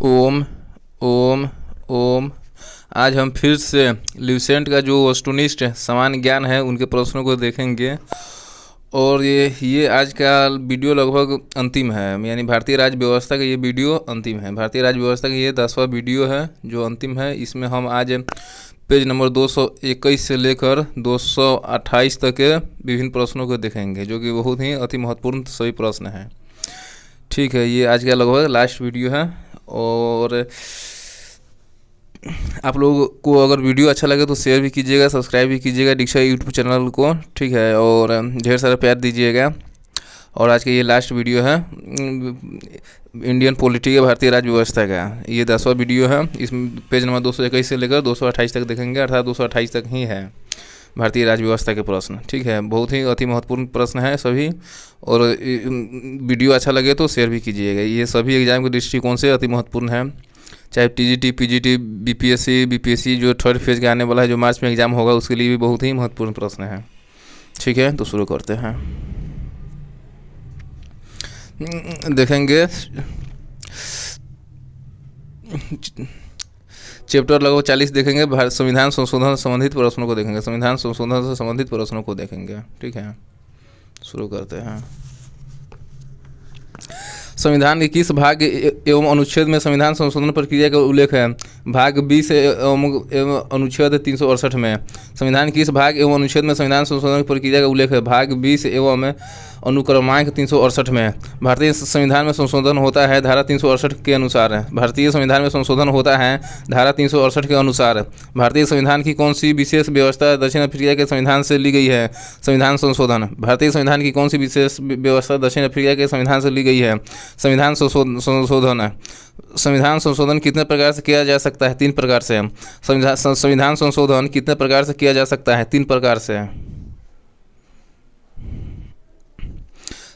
ओम ओम ओम। आज हम फिर से ल्यूसेंट का जो वस्तुनिष्ठ सामान्य ज्ञान है उनके प्रश्नों को देखेंगे। और ये आज का वीडियो लगभग अंतिम है, यानी भारतीय राज्य व्यवस्था का ये वीडियो अंतिम है। भारतीय राज्य व्यवस्था का ये 10वां वीडियो है जो अंतिम है। इसमें हम आज पेज नंबर 221 से लेकर 228 तक के विभिन्न प्रश्नों को देखेंगे, जो कि बहुत ही अति महत्वपूर्ण सभी प्रश्न हैं। ठीक है, ये आज का लगभग लास्ट वीडियो है। और आप लोगों को अगर वीडियो अच्छा लगे तो शेयर भी कीजिएगा, सब्सक्राइब भी कीजिएगा दीक्षा यूट्यूब चैनल को। ठीक है, और ढेर सारा प्यार दीजिएगा। और आज का ये लास्ट वीडियो है इंडियन पॉलिटी के भारतीय राज्य व्यवस्था का, ये 10वां वीडियो है। इसमें पेज नंबर 221 से लेकर 228 तक देखेंगे, अर्थात 228 तक ही है भारतीय राज्य व्यवस्था के प्रश्न। ठीक है, बहुत ही अति महत्वपूर्ण प्रश्न है सभी। और वीडियो अच्छा लगे तो शेयर भी कीजिएगा। ये सभी एग्जाम के दृष्टिकोण से अति महत्वपूर्ण है, चाहे टीजीटी, पीजीटी, बीपीएससी जो थर्ड फेज के आने वाला है, जो मार्च में एग्जाम होगा, उसके लिए भी बहुत ही महत्वपूर्ण प्रश्न है। ठीक है, तो शुरू करते हैं। देखेंगे चैप्टर लगभग 40 देखेंगे। संविधान संशोधन से संबंधित प्रश्नों को देखेंगे, संविधान संशोधन से संबंधित प्रश्नों को देखेंगे। ठीक है, शुरू करते हैं। संविधान के किस भाग एवं अनुच्छेद में संविधान संशोधन प्रक्रिया का उल्लेख है? भाग 20 एवं अनुच्छेद 368 में। संविधान किस भाग एवं अनुच्छेद में संविधान संशोधन प्रक्रिया का उल्लेख है? भाग 20 एवं अनुक्रमांक 368 में। भारतीय संविधान में संशोधन होता है धारा 368 के अनुसार। भारतीय संविधान में संशोधन होता है धारा 368 के अनुसार। भारतीय संविधान की कौन सी विशेष व्यवस्था दक्षिण अफ्रीका के संविधान से ली गई है? संविधान संशोधन। भारतीय संविधान की कौन सी विशेष व्यवस्था दक्षिण अफ्रीका के संविधान से ली गई है? संविधान संशोधन। संविधान संशोधन कितने प्रकार से किया जा सकता है? 3 प्रकार से। संविधान संशोधन कितने प्रकार से किया जा सकता है? 3 प्रकार से।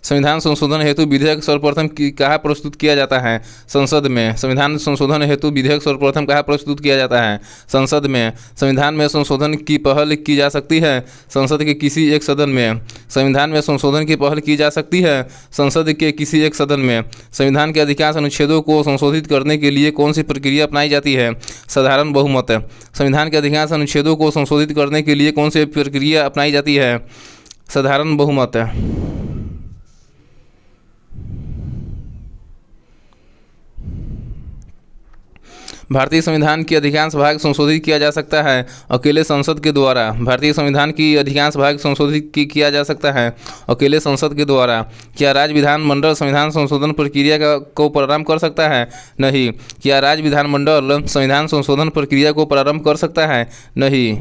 संविधान संशोधन हेतु विधेयक सर्वप्रथम कहाँ प्रस्तुत किया जाता है? संसद में। संविधान संशोधन हेतु विधेयक सर्वप्रथम कहाँ प्रस्तुत किया जाता है? संसद में। संविधान में संशोधन की पहल की जा सकती है संसद के किसी एक सदन में। संविधान में संशोधन की पहल की जा सकती है संसद के किसी एक सदन में। संविधान के अधिकांश अनुच्छेदों को संशोधित करने के लिए कौन सी प्रक्रिया अपनाई जाती है? साधारण बहुमत। संविधान के अधिकांश अनुच्छेदों को संशोधित करने के लिए कौन सी प्रक्रिया अपनाई जाती है? साधारण बहुमत। भारतीय संविधान की अधिकांश भाग संशोधित किया जा सकता है अकेले संसद के द्वारा। भारतीय संविधान की अधिकांश भाग संशोधित किया जा सकता है अकेले संसद के द्वारा। क्या राज्य विधानमंडल संविधान संशोधन प्रक्रिया को प्रारंभ कर सकता है? नहीं। क्या राज्य विधानमंडल संविधान संशोधन प्रक्रिया को प्रारंभ कर सकता है? नहीं।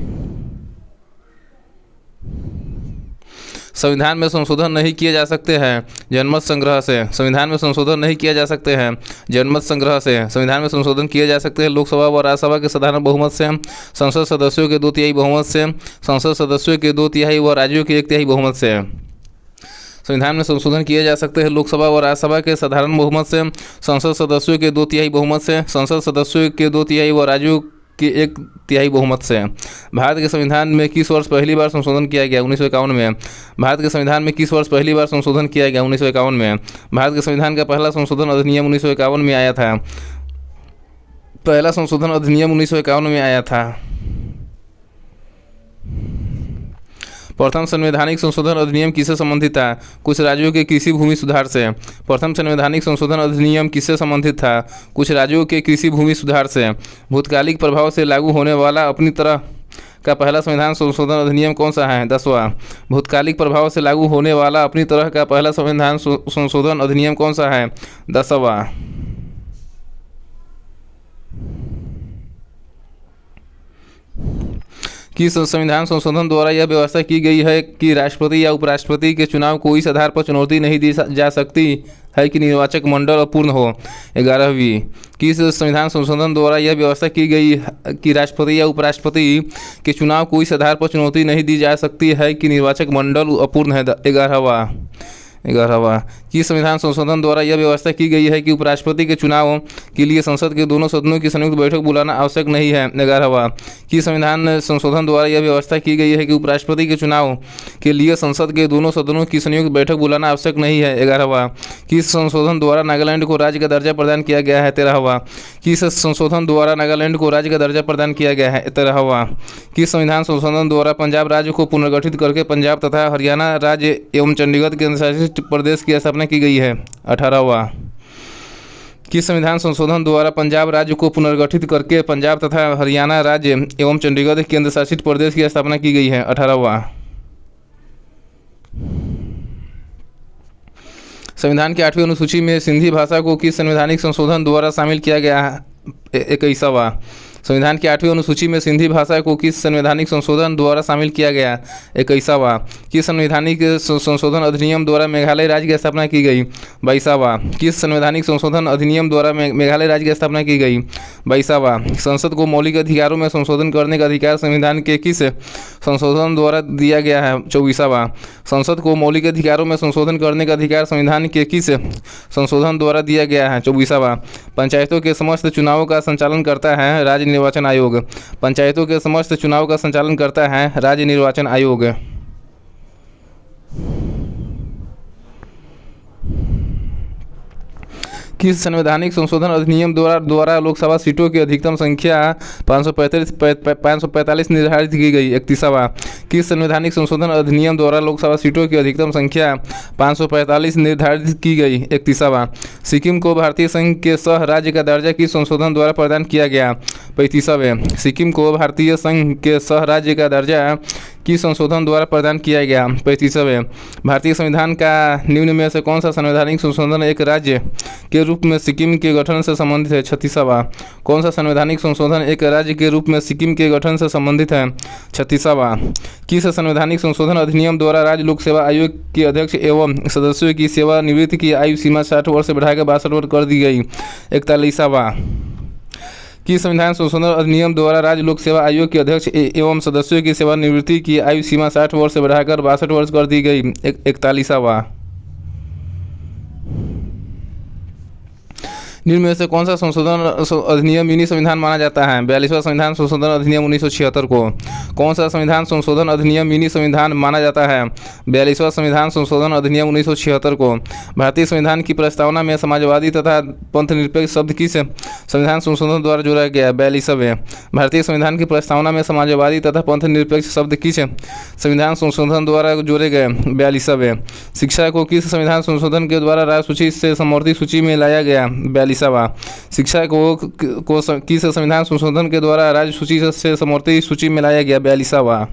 संविधान में संशोधन नहीं किए जा सकते हैं जनमत संग्रह से। संविधान में संशोधन नहीं किए जा सकते हैं जनमत संग्रह से। संविधान में संशोधन किए जा सकते हैं लोकसभा व राज्यसभा के साधारण बहुमत से, संसद सदस्यों के 2/3 बहुमत से, संसद सदस्यों के 2/3 व राज्यों के 1/3 बहुमत से। संविधान में संशोधन किए जा सकते हैं लोकसभा व राज्यसभा के साधारण बहुमत से, संसद सदस्यों के 2/3 बहुमत से, संसद सदस्यों के 2/3 व राज्यों के 1/3 बहुमत से। भारत के संविधान में किस वर्ष पहली बार संशोधन किया गया? 1951 में। भारत के संविधान में किस वर्ष पहली बार संशोधन किया गया? 1951 में। भारत के संविधान का पहला संशोधन अधिनियम 1951 में आया था। पहला संशोधन अधिनियम 1951 में आया था। प्रथम संवैधानिक संशोधन अधिनियम किससे संबंधित था? कुछ राज्यों के कृषि भूमि सुधार से। प्रथम संवैधानिक संशोधन अधिनियम किससे संबंधित था? कुछ राज्यों के कृषि भूमि सुधार से। भूतकालिक प्रभाव से लागू होने वाला अपनी तरह का पहला संविधान संशोधन अधिनियम कौन सा है? 10वां। भूतकालिक प्रभाव से लागू होने वाला अपनी तरह का पहला संविधान संशोधन अधिनियम कौन सा है? 10वां। किस संविधान संशोधन द्वारा यह व्यवस्था की गई है कि राष्ट्रपति या उपराष्ट्रपति के चुनाव को इस आधार पर चुनौती नहीं दी जा सकती है कि निर्वाचक मंडल अपूर्ण हो? 11वीं। किस संविधान संशोधन द्वारा यह व्यवस्था की गई कि राष्ट्रपति या उपराष्ट्रपति के चुनाव को इस आधार पर चुनौती नहीं दी जा सकती है कि निर्वाचक मंडल अपूर्ण है? 11वां। 11वां, किस संविधान संशोधन द्वारा यह व्यवस्था की गई है कि उपराष्ट्रपति के चुनाव के लिए संसद के दोनों सदनों की संयुक्त बैठक बुलाना आवश्यक नहीं है। 11वां, किस संविधान संशोधन द्वारा यह व्यवस्था की गई है कि उपराष्ट्रपति के चुनाव के लिए संसद के दोनों सदनों की संयुक्त बैठक बुलाना आवश्यक नहीं है। 11वां, किस संशोधन द्वारा नागालैंड को राज्य का दर्जा प्रदान किया गया है। 13वां, किस संशोधन द्वारा नागालैंड को राज्य का दर्जा प्रदान किया गया है। 13वां, किस संविधान संशोधन द्वारा पंजाब राज्य को पुनर्गठित करके पंजाब तथा हरियाणा राज्य एवं चंडीगढ़ केंद्रशासित प्रदेश की स्थापना की गई है। 18वां, किस संविधान संशोधन द्वारा पंजाब राज्य को पुनर्गठित करके पंजाब तथा हरियाणा राज्य एवं चंडीगढ़ केंद्र शासित प्रदेश की स्थापना की गई है। 18वां, संविधान की 8वीं अनुसूची में सिंधी भाषा को किस संवैधानिक संशोधन द्वारा शामिल किया गया है। 21वां, संविधान की 8वीं अनुसूची में सिंधी भाषा को किस संवैधानिक संशोधन द्वारा शामिल किया गया। 21वां, किस संवैधानिक संशोधन अधिनियम द्वारा मेघालय राज्य की स्थापना की गई। 22वां, किस संवैधानिक संशोधन अधिनियम द्वारा मेघालय राज्य की स्थापना की गई। 22वां, संसद को मौलिक अधिकारों में संशोधन करने का अधिकार संविधान के किस संशोधन द्वारा दिया गया है। 24वां, संसद को मौलिक अधिकारों में संशोधन करने का अधिकार संविधान के किस संशोधन द्वारा दिया गया है। 24वां, पंचायतों के समस्त चुनावों का संचालन करता है राज्य निर्वाचन आयोग। पंचायतों के समस्त चुनाव का संचालन करता है राज्य निर्वाचन आयोग। किस संवैधानिक संशोधन अधिनियम द्वारा लोकसभा सीटों की अधिकतम संख्या 545 निर्धारित की गई। 31वां, किस संवैधानिक संशोधन अधिनियम द्वारा लोकसभा सीटों की अधिकतम संख्या 545 निर्धारित की गई। 31वां, सिक्किम को भारतीय संघ के सह राज्य का दर्जा किस संशोधन द्वारा प्रदान किया गया। 35वें, सिक्किम को भारतीय संघ के सह राज्य का दर्जा किस संशोधन द्वारा प्रदान किया गया। 35वें, भारतीय संविधान का निम्न में से कौन सा संवैधानिक संशोधन एक राज्य के रूप में सिक्किम के गठन से संबंधित है। 36वां, कौन सा संवैधानिक संशोधन एक राज्य के रूप में सिक्किम के गठन से संबंधित है। 36वां, किस संवैधानिक संशोधन अधिनियम द्वारा राज्य लोक सेवा आयोग के अध्यक्ष एवं सदस्यों की सेवानिवृत्ति की आयु सीमा 60 वर्ष से बढ़ाकर 62 वर्ष कर दी गई। 41वां, किस संविधान संशोधन अधिनियम द्वारा राज्य लोक सेवा आयोग के अध्यक्ष एवं सदस्यों की सेवानिवृत्ति की आयु सीमा 60 वर्ष से बढ़ाकर 62 वर्ष कर दी गई। 41वां, निम्न में से कौन सा संशोधन अधिनियम मिनी संविधान माना जाता है। 42वां संविधान संशोधन अधिनियम 1976 को। कौन सा संविधान संशोधन अधिनियम मिनी संविधान माना जाता है। 42वां संविधान संशोधन अधिनियम 1976 को। भारतीय संविधान की प्रस्तावना में समाजवादी तथा पंथ निरपेक्ष शब्द किस संविधान संशोधन द्वारा जोड़ा गया। 42वें, भारतीय संविधान की प्रस्तावना में समाजवादी तथा पंथ निरपेक्ष शब्द किस संविधान संशोधन द्वारा जोड़े गए। 42वें, शिक्षा को किस संविधान संशोधन के द्वारा राज्य सूची से समवर्ती सूची में लाया गया। 42वां, शिक्षा को किस संविधान संशोधन के द्वारा राज्य सूची से समवर्ती सूची में लाया गया। 42वां,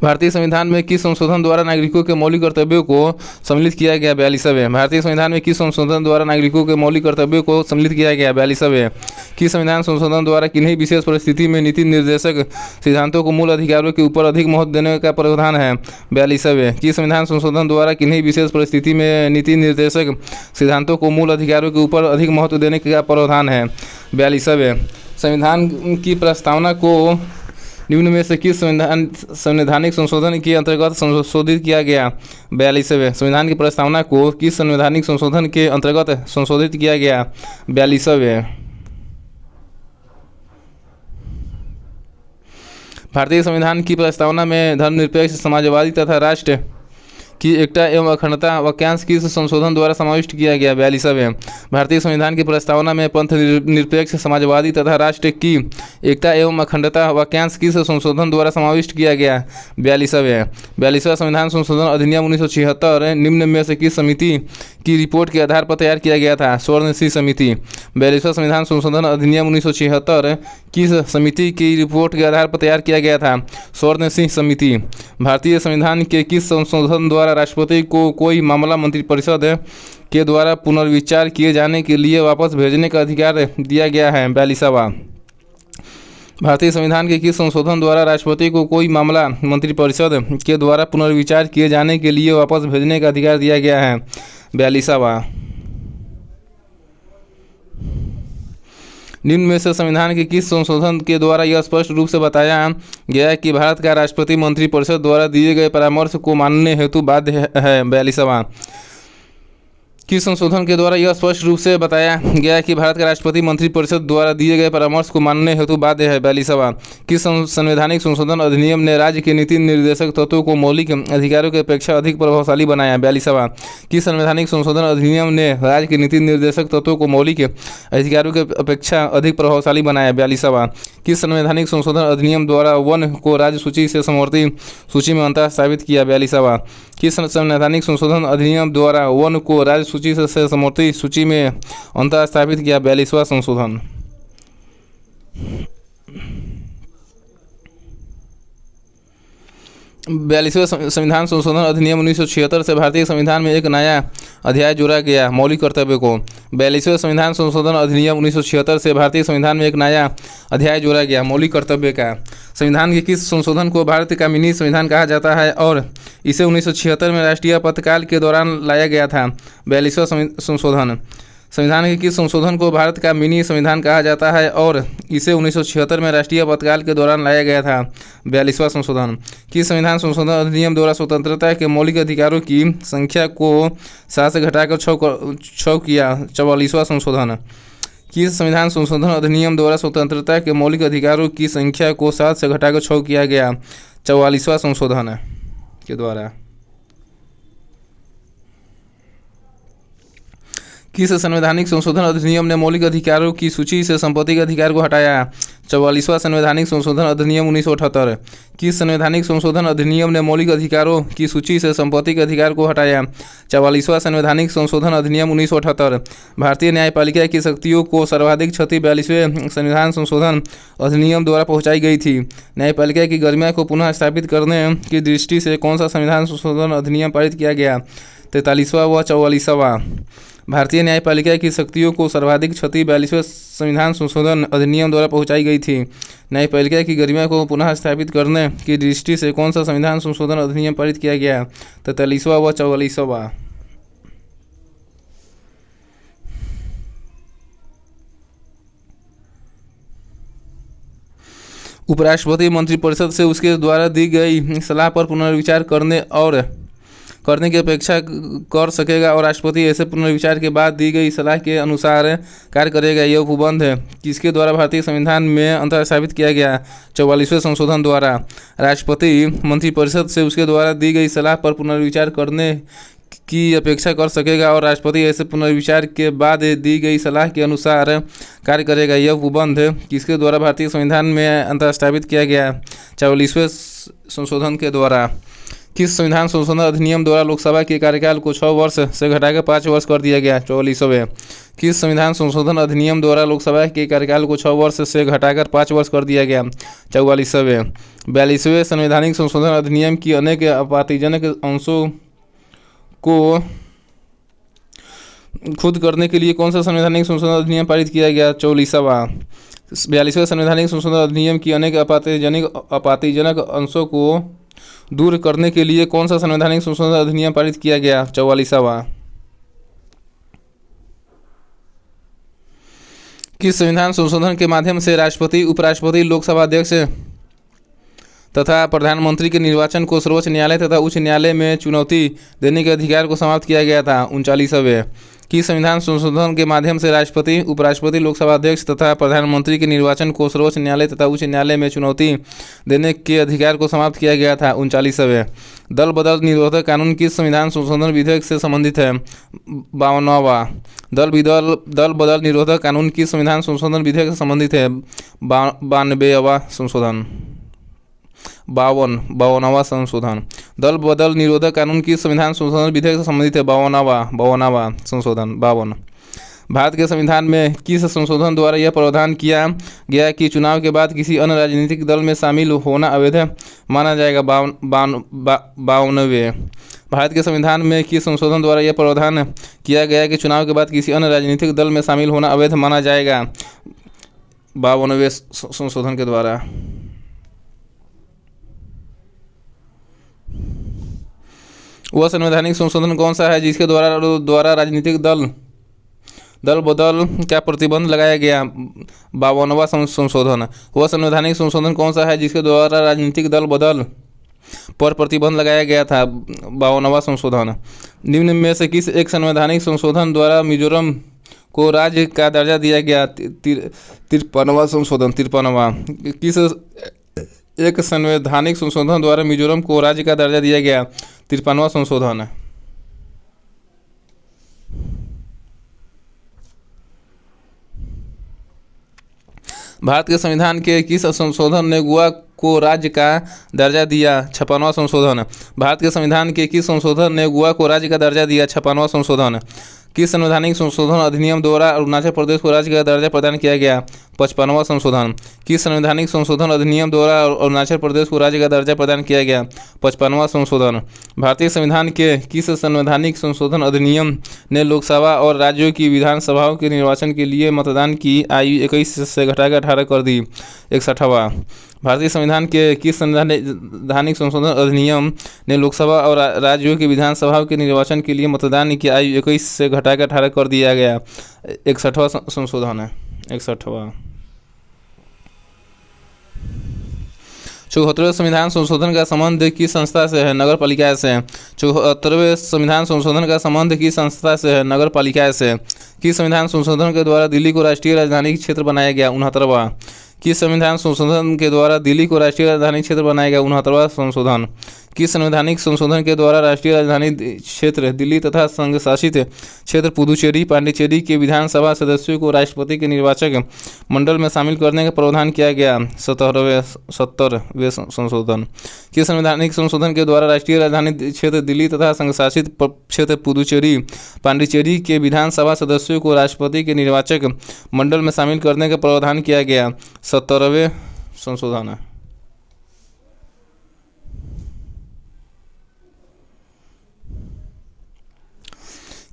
भारतीय संविधान में किस संशोधन द्वारा नागरिकों के मौलिक कर्तव्यों को सम्मिलित किया गया। 42वें, भारतीय संविधान में किस संशोधन द्वारा नागरिकों के मौलिक कर्तव्यों को सम्मिलित किया गया। 42वें, किस संविधान संशोधन द्वारा किन्हीं विशेष परिस्थिति में नीति निर्देशक सिद्धांतों को मूल अधिकारों के ऊपर अधिक महत्व देने का प्रावधान है। 42वें, किस संविधान संशोधन द्वारा किन्हीं विशेष परिस्थिति में नीति निर्देशक सिद्धांतों को मूल अधिकारों के ऊपर अधिक महत्व देने का प्रावधान है। 42वें, संविधान की प्रस्तावना को निम्न में से किस संवैधानिक संशोधन के अंतर्गत संशोधित किया गया। 42वें, संविधान की प्रस्तावना को किस संवैधानिक संशोधन के अंतर्गत संशोधित किया गया। 42वें, भारतीय संविधान की प्रस्तावना में धर्मनिरपेक्ष समाजवादी तथा राष्ट्र की एकता एवं अखंडता वाक्यांश किस संशोधन द्वारा समाविष्ट किया गया। 42वें, भारतीय संविधान की प्रस्तावना में पंथ निरपेक्ष समाजवादी तथा राष्ट्र की एकता एवं अखंडता वाक्यांश किस संशोधन द्वारा समाविष्ट किया गया। 42वें, 42वां संविधान संशोधन अधिनियम 1976 निम्न में से किस समिति की रिपोर्ट के आधार पर तैयार किया गया था। स्वर्णसिंह समिति। 42वां संविधान संशोधन अधिनियम 1976 किस समिति की रिपोर्ट के आधार पर तैयार किया गया था। स्वर्णसिंह समिति। भारतीय संविधान के किस संशोधन द्वारा राष्ट्रपति को कोई मामला मंत्रिपरिषद के द्वारा पुनर्विचार किए जाने के लिए वापस भेजने का अधिकार दिया गया है। 42वां, भारतीय संविधान के किस संशोधन द्वारा राष्ट्रपति को कोई मामला मंत्रिपरिषद के द्वारा पुनर्विचार किए जाने के लिए वापस भेजने का अधिकार दिया गया है। 42वां, निम्न में से संविधान के किस संशोधन के द्वारा यह स्पष्ट रूप से बताया गया है कि भारत का राष्ट्रपति मंत्रिपरिषद द्वारा दिए गए परामर्श को मानने हेतु बाध्य है? 42वां। किस संशोधन के द्वारा यह स्पष्ट रूप से बताया गया है कि भारत का राष्ट्रपति मंत्रिपरिषद द्वारा दिए गए परामर्श को मानने हेतु बाध्य है? 42वां। किस संवैधानिक संशोधन अधिनियम ने राज्य के नीति निर्देशक तत्वों को मौलिक अधिकारों की अपेक्षा अधिक प्रभावशाली बनाया? 42वां। किस संवैधानिक संशोधन अधिनियम ने राज्य के नीति निर्देशक तत्वों को मौलिक अधिकारों की अपेक्षा अधिक प्रभावशाली बनाया? 42वां। किस संवैधानिक संशोधन अधिनियम द्वारा वन को राज्य सूची से समवर्ती सूची में अंतः स्थापित किया? 42वां। किस संवैधानिक संशोधन अधिनियम द्वारा वन को राज्य सूची से समवर्ती सूची में अंतः स्थापित किया? 42वां संशोधन। 42वें संविधान संशोधन अधिनियम 1976 से भारतीय संविधान में एक नया अध्याय जोड़ा गया, मौलिक कर्तव्य को। 42वें संविधान संशोधन अधिनियम 1976 से भारतीय संविधान में एक नया अध्याय जोड़ा गया, मौलिक कर्तव्य का। संविधान के किस संशोधन को भारत का मिनी संविधान कहा जाता है और इसे 1976 में राष्ट्रीय आपातकाल के दौरान लाया गया था? 42वां संशोधन। संविधान के किस संशोधन को भारत का मिनी संविधान कहा जाता है और इसे 1976 में राष्ट्रीय आपातकाल के दौरान लाया गया था? 42वां संशोधन। किस संविधान संशोधन अधिनियम द्वारा स्वतंत्रता के मौलिक अधिकारों की संख्या को 7 से घटाकर 6 किया? 44वां संशोधन। किस संविधान संशोधन अधिनियम द्वारा स्वतंत्रता के मौलिक अधिकारों की संख्या को 7 से घटाकर 6 किया गया? 44वां संशोधन के द्वारा। किस संवैधानिक संशोधन अधिनियम ने मौलिक अधिकारों की सूची से संपत्ति के अधिकार को हटाया? 44वां संवैधानिक संशोधन अधिनियम 1978। किस संवैधानिक संशोधन अधिनियम ने मौलिक अधिकारों की सूची से संपत्ति के अधिकार को हटाया? 44वां संवैधानिक संशोधन अधिनियम 1978। भारतीय न्यायपालिका की शक्तियों को सर्वाधिक क्षति 42वें संविधान संशोधन अधिनियम द्वारा पहुंचाई गई थी। न्यायपालिका की गरिमा को पुनः स्थापित करने की दृष्टि से कौन सा संविधान संशोधन अधिनियम पारित किया गया? 43वां व 44वां। भारतीय न्यायपालिका की शक्तियों को सर्वाधिक क्षति 42वें संविधान संशोधन अधिनियम द्वारा पहुंचाई गई थी। न्यायपालिका की गरिमा को पुनः स्थापित करने की दृष्टि से कौन सा संविधान संशोधन अधिनियम पारित किया गया? 43वां व 44वां। उपराष्ट्रपति मंत्रिपरिषद से उसके द्वारा दी गई सलाह पर पुनर्विचार करने की अपेक्षा कर सकेगा और राष्ट्रपति ऐसे पुनर्विचार के बाद दी गई सलाह के अनुसार कार्य करेगा। यह उपबंध किसके द्वारा भारतीय संविधान में अंतः स्थापित किया गया? 44वें संशोधन द्वारा। राष्ट्रपति मंत्रिपरिषद से उसके द्वारा दी गई सलाह पर पुनर्विचार करने की अपेक्षा कर सकेगा और राष्ट्रपति ऐसे पुनर्विचार के बाद दी गई सलाह के अनुसार कार्य करेगा। यह उपबंध किसके द्वारा भारतीय संविधान में अंतः स्थापित किया गया? 44वें संशोधन के द्वारा। किस संविधान संशोधन अधिनियम द्वारा लोकसभा के कार्यकाल को 6 वर्ष से घटाकर 5 वर्ष कर दिया गया? 44वें। किस संविधान संशोधन अधिनियम द्वारा लोकसभा के कार्यकाल को 6 वर्ष से घटाकर 5 वर्ष कर दिया गया? 44वें। 42वें संवैधानिक संशोधन अधिनियम की अनेक आपत्तिजनक अंशों को खुद करने के लिए कौन सा संवैधानिक संशोधन अधिनियम पारित किया गया? 44वां। 42वें संवैधानिक संशोधन अधिनियम की अनेक आपत्तिजनक अंशों को दूर करने के लिए कौन सा संवैधानिक संशोधन अधिनियम पारित किया गया? 44वां। किस संविधान संशोधन के माध्यम से राष्ट्रपति, उपराष्ट्रपति, लोकसभा अध्यक्ष तथा प्रधानमंत्री के निर्वाचन को सर्वोच्च न्यायालय तथा उच्च न्यायालय में चुनौती देने के अधिकार को समाप्त किया गया था? 39वें। किस संविधान संशोधन के माध्यम से राष्ट्रपति, उपराष्ट्रपति, लोकसभा अध्यक्ष तथा प्रधानमंत्री के निर्वाचन को सर्वोच्च न्यायालय तथा उच्च न्यायालय में चुनौती देने के अधिकार को समाप्त किया गया था? 39वें। दल बदल निरोधक कानून किस संविधान संशोधन विधेयक से संबंधित है? 52वां। दल बदल निरोधक कानून किस संविधान संशोधन विधेयक से संबंधित है? 92वां संशोधन। 52वां संशोधन। दल बदल निरोधक कानून की संविधान संशोधन विधेयक से संबंधित है? 52वां संशोधन। 52। भारत के संविधान में किस संशोधन द्वारा यह प्रावधान किया गया कि चुनाव के बाद किसी अन्य राजनीतिक दल में शामिल होना अवैध माना जाएगा? 52वें। भारत के संविधान में किस संशोधन द्वारा यह प्रावधान किया गया कि चुनाव के बाद किसी अन्य राजनीतिक दल में शामिल होना अवैध माना जाएगा? 52वें संशोधन के द्वारा। वह संवैधानिक संशोधन कौन सा है जिसके द्वारा राजनीतिक दल दल बदल का प्रतिबंध लगाया गया। 52वां संशोधन। वह संवैधानिक संशोधन कौन सा है जिसके द्वारा राजनीतिक दल बदल पर प्रतिबंध लगाया गया था? 52वां संशोधन। निम्न में से किस एक संवैधानिक संशोधन द्वारा मिजोरम को राज्य का दर्जा दिया गया? 53वां संशोधन। 53वां। किस एक संवैधानिक संशोधन द्वारा मिजोरम को राज्य का दर्जा दिया गया? 53वां संशोधन। भारत के संविधान के किस संशोधन ने गोवा को राज्य का दर्जा दिया? 56वां संशोधन। भारत के संविधान के किस संशोधन ने गोवा को राज्य का दर्जा दिया? 56वां संशोधन। किस संवैधानिक संशोधन अधिनियम द्वारा अरुणाचल प्रदेश को राज्य का दर्जा प्रदान किया गया? 55वां संशोधन। किस संवैधानिक संशोधन अधिनियम द्वारा अरुणाचल प्रदेश को राज्य का दर्जा प्रदान किया गया? 55वां संशोधन। भारतीय संविधान के किस संवैधानिक संशोधन अधिनियम ने लोकसभा और राज्यों की विधानसभाओं के निर्वाचन के लिए मतदान की आयु 21 से घटाकर 18 कर दी? 61वां। भारतीय संविधान के किस संवैधानिक संशोधन अधिनियम ने लोकसभा और राज्यों की विधानसभाओं के निर्वाचन के लिए मतदान की आयु 21 से घटाकर 18 कर दिया गया? 61वां संशोधन है। 61वां। 74वें संविधान संशोधन का संबंध किस संस्था से है? नगर पालिका से। 74वें संविधान संशोधन का संबंध किस संस्था से है? नगर पालिका से। किस संविधान संशोधन के द्वारा दिल्ली को राष्ट्रीय राजधानी क्षेत्र बनाया गया? 69वां। किस संविधान संशोधन के द्वारा दिल्ली को राष्ट्रीय राजधानी क्षेत्र बनाया गया? 69वां संशोधन। किस संवैधानिक संशोधन के द्वारा राष्ट्रीय राजधानी क्षेत्र दिल्ली तथा संघ शासित क्षेत्र पुदुचेरी पांडिचेरी के विधानसभा सदस्यों को राष्ट्रपति के निर्वाचक मंडल में शामिल करने का प्रावधान किया गया? 70वें संशोधन। किस संवैधानिक संशोधन के द्वारा राष्ट्रीय राजधानी क्षेत्र दिल्ली तथा संघ शासित क्षेत्र पुदुचेरी पांडिचेरी के विधानसभा सदस्यों को राष्ट्रपति के निर्वाचक मंडल में शामिल करने का प्रावधान किया गया? 70वें संशोधन है।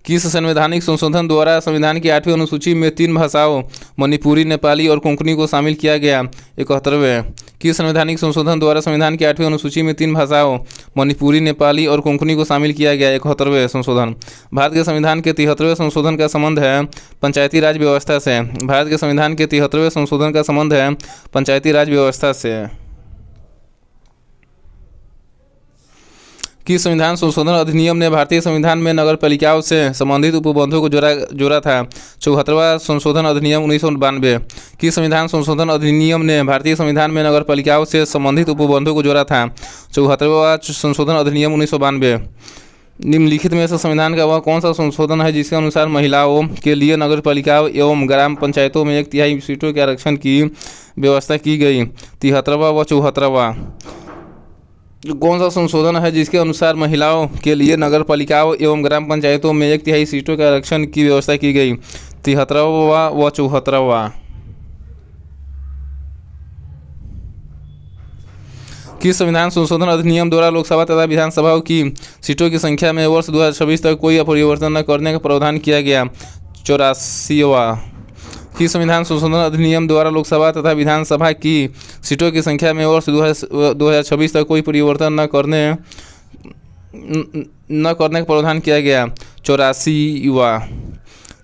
किस संवैधानिक संशोधन द्वारा संविधान की 8वीं अनुसूची में 3 भाषाओं मणिपुरी, नेपाली और कोंकणी को शामिल किया गया? 71वें। किस संवैधानिक संशोधन द्वारा संविधान की 8वीं अनुसूची में 3 भाषाओं मणिपुरी, नेपाली और कोंकणी को शामिल किया गया? 71वें संशोधन। भारत के संविधान के 73वें संशोधन का संबंध है पंचायती राज व्यवस्था से। भारत के संविधान के 73वें संशोधन का संबंध है पंचायती राज व्यवस्था से। किस संविधान संशोधन अधिनियम ने भारतीय संविधान में नगर पालिकाओं से संबंधित उपबंधों को जोड़ा था? 74वां संशोधन अधिनियम 1992। किस संविधान संशोधन अधिनियम ने भारतीय संविधान में नगर पालिकाओं से संबंधित उपबंधों को जोड़ा था? 74वां संशोधन अधिनियम 1992। निम्नलिखित में से संविधान का वह कौन सा संशोधन है जिसके अनुसार महिलाओं के लिए नगर पालिकाओं एवं ग्राम पंचायतों में 1/3 सीटों के आरक्षण की व्यवस्था की गई? 73वां व 74वां। कौन सा संशोधन है जिसके अनुसार महिलाओं के लिए नगर पालिकाओं एवं ग्राम पंचायतों में 1/3 सीटों के आरक्षण की व्यवस्था की गई? 73वां व 74वां। किस संविधान संशोधन अधिनियम द्वारा लोकसभा तथा विधानसभाओं की सीटों की संख्या में वर्ष 2026 तक कोई परिवर्तन न करने का प्रावधान किया गया? 84वां। किस संविधान संशोधन अधिनियम द्वारा लोकसभा तथा विधानसभा की सीटों की संख्या में वर्ष 2026 तक कोई परिवर्तन न करने का प्रावधान किया गया? 84वां।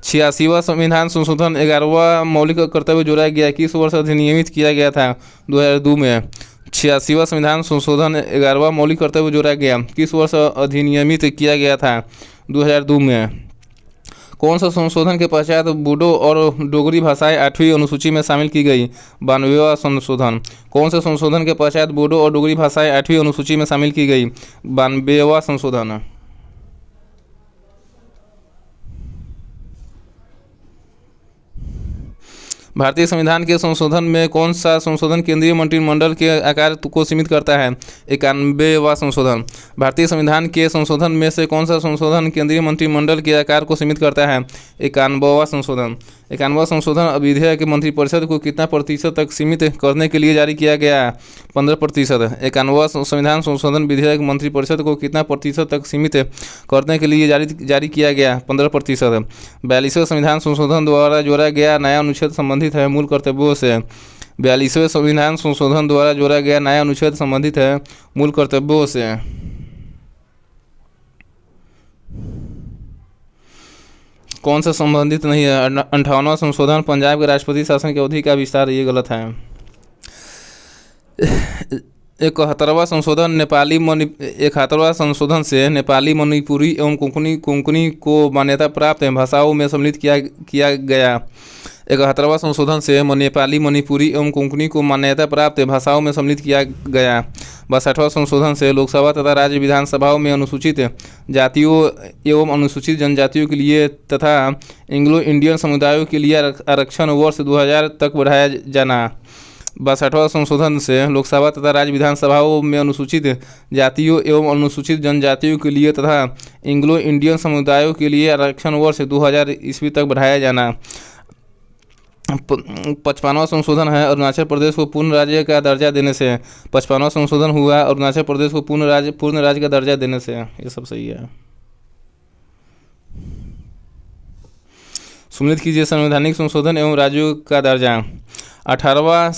86वां संविधान संशोधन 11वां मौलिक कर्तव्य जोड़ा गया किस वर्ष अधिनियमित किया गया था? 2002 में। 86वां संविधान संशोधन 11वां मौलिक कर्तव्य जोड़ा गया किस वर्ष अधिनियमित किया गया था? 2002 में। कौन सा संशोधन के पश्चात बोडो और डोगरी भाषाएं 8वीं अनुसूची में शामिल की गई? 92वां संशोधन। कौन से संशोधन के पश्चात बोडो और डोगरी भाषाएं 8वीं अनुसूची में शामिल की गई? 92वां संशोधन। भारतीय संविधान के संशोधन में कौन सा संशोधन केंद्रीय मंत्रिमंडल के आकार को सीमित करता है? 91वां संशोधन। भारतीय संविधान के संशोधन में से कौन सा संशोधन केंद्रीय मंत्रिमंडल के आकार को सीमित करता है? 91वां संशोधन। 91वां संशोधन विधेयक मंत्रिपरिषद को कितना प्रतिशत तक सीमित करने के लिए जारी किया गया? 15%। 91वां संविधान संशोधन विधेयक मंत्रिपरिषद को कितना प्रतिशत तक सीमित करने के लिए जारी किया गया? 15%। 42वें संविधान संशोधन द्वारा जोड़ा गया नया अनुच्छेद संबंधित है मूल कर्तव्यों से। 42वें संविधान संशोधन द्वारा जोड़ा गया नया अनुच्छेद संबंधित है मूल कर्तव्यों से। कौन सा संबंधित नहीं है? 58वां संशोधन पंजाब के राष्ट्रपति शासन की अवधि का विस्तार, ये गलत है। 71वां संशोधन 71वां संशोधन से नेपाली, मणिपुरी एवं कोंकणी को मान्यता प्राप्त भाषाओं में सम्मिलित किया गया। 71वां संशोधन से नेपाली, मणिपुरी एवं कोंकणी को मान्यता प्राप्त भाषाओं में सम्मिलित किया गया। 62वां संशोधन से लोकसभा तथा राज्य विधानसभाओं में अनुसूचित जातियों एवं अनुसूचित जनजातियों के लिए तथा एंग्लो इंडियन समुदायों के लिए आरक्षण वर्ष 2000 तक बढ़ाया जाना। 62वां संशोधन से लोकसभा तथा राज्य विधानसभाओं में अनुसूचित जातियों एवं अनुसूचित जनजातियों के लिए तथा एंग्लो इंडियन समुदायों के लिए आरक्षण वर्ष 2000 ईस्वी तक बढ़ाया जाना। 55वां संशोधन है अरुणाचल प्रदेश को पूर्ण राज्य का दर्जा देने से। 55वां संशोधन हुआ अरुणाचल प्रदेश को पूर्ण राज्य का दर्जा देने से। ये सब सही है। सम्मिलित कीजिए संवैधानिक संशोधन एवं राज्यों का दर्जा। 18वां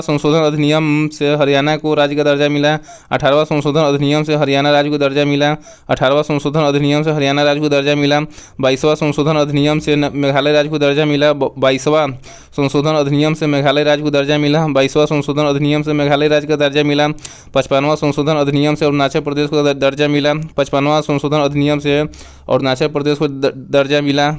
संशोधन अधिनियम से हरियाणा को राज्य का दर्जा मिला। 18वां संशोधन अधिनियम से हरियाणा राज्य को दर्जा मिला। 18वां संशोधन अधिनियम से हरियाणा राज्य को दर्जा मिला। 22वां संशोधन अधिनियम से मेघालय राज्य को दर्जा मिला। 22वां संशोधन अधिनियम से मेघालय राज्य को दर्जा मिला। 22वां संशोधन अधिनियम से मेघालय राज्य का दर्जा मिला। 55वां संशोधन अधिनियम से अरुणाचल प्रदेश को दर्जा मिला। 55वां संशोधन अधिनियम से अरुणाचल प्रदेश को दर्जा मिला।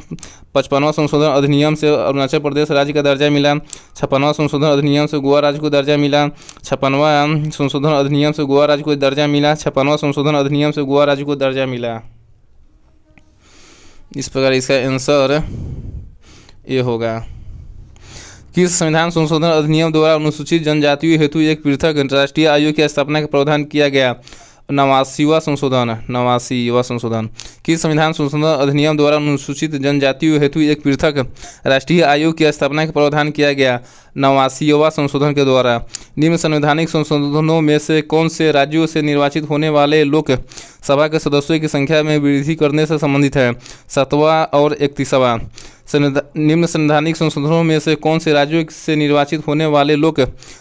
55वां संशोधन अधिनियम से अरुणाचल प्रदेश राज्य का दर्जा मिला। 56वां संशोधन अधिनियम से गोवा राज्य को दर्जा मिला। 56वां संशोधन अधिनियम से गोवा राज्य को दर्जा मिला। 56वां संशोधन अधिनियम से गोवा राज्य को दर्जा मिला। इस प्रकार इसका आंसर ये होगा। किस संविधान संशोधन अधिनियम द्वारा अनुसूचित जनजातियों हेतु एक पृथक राष्ट्रीय आयोग की स्थापना का प्रावधान किया गया? 89वां संशोधन। किस संविधान संशोधन अधिनियम द्वारा अनुसूचित जनजातियों हेतु एक पृथक राष्ट्रीय आयोग की स्थापना का प्रावधान किया गया? 89वां संशोधन के द्वारा। निम्न संवैधानिक संशोधनों में से कौन से राज्यों से निर्वाचित होने वाले लोक सभा के सदस्यों की संख्या में वृद्धि करने से संबंधित है? 7वां और 31वां। निम्न संवैधानिक संशोधनों में से कौन से राज्यों से निर्वाचित होने वाले लोक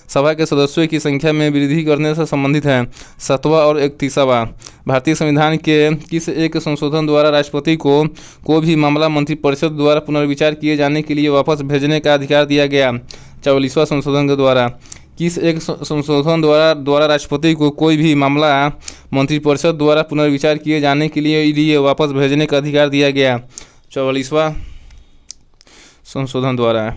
सभा के सदस्यों की संख्या में वृद्धि करने से संबंधित है? 7वां और 31वां। भारतीय संविधान के किस एक संशोधन द्वारा राष्ट्रपति को भी मामला मंत्रिपरिषद द्वारा पुनर्विचार किए जाने के लिए वापस भेजने का अधिकार दिया गया? 44वां संशोधन के द्वारा। किस एक संशोधन द्वारा राष्ट्रपति को कोई भी मामला मंत्रिपरिषद द्वारा पुनर्विचार किए जाने के लिए वापस भेजने का अधिकार दिया गया? 44वां संशोधन द्वारा।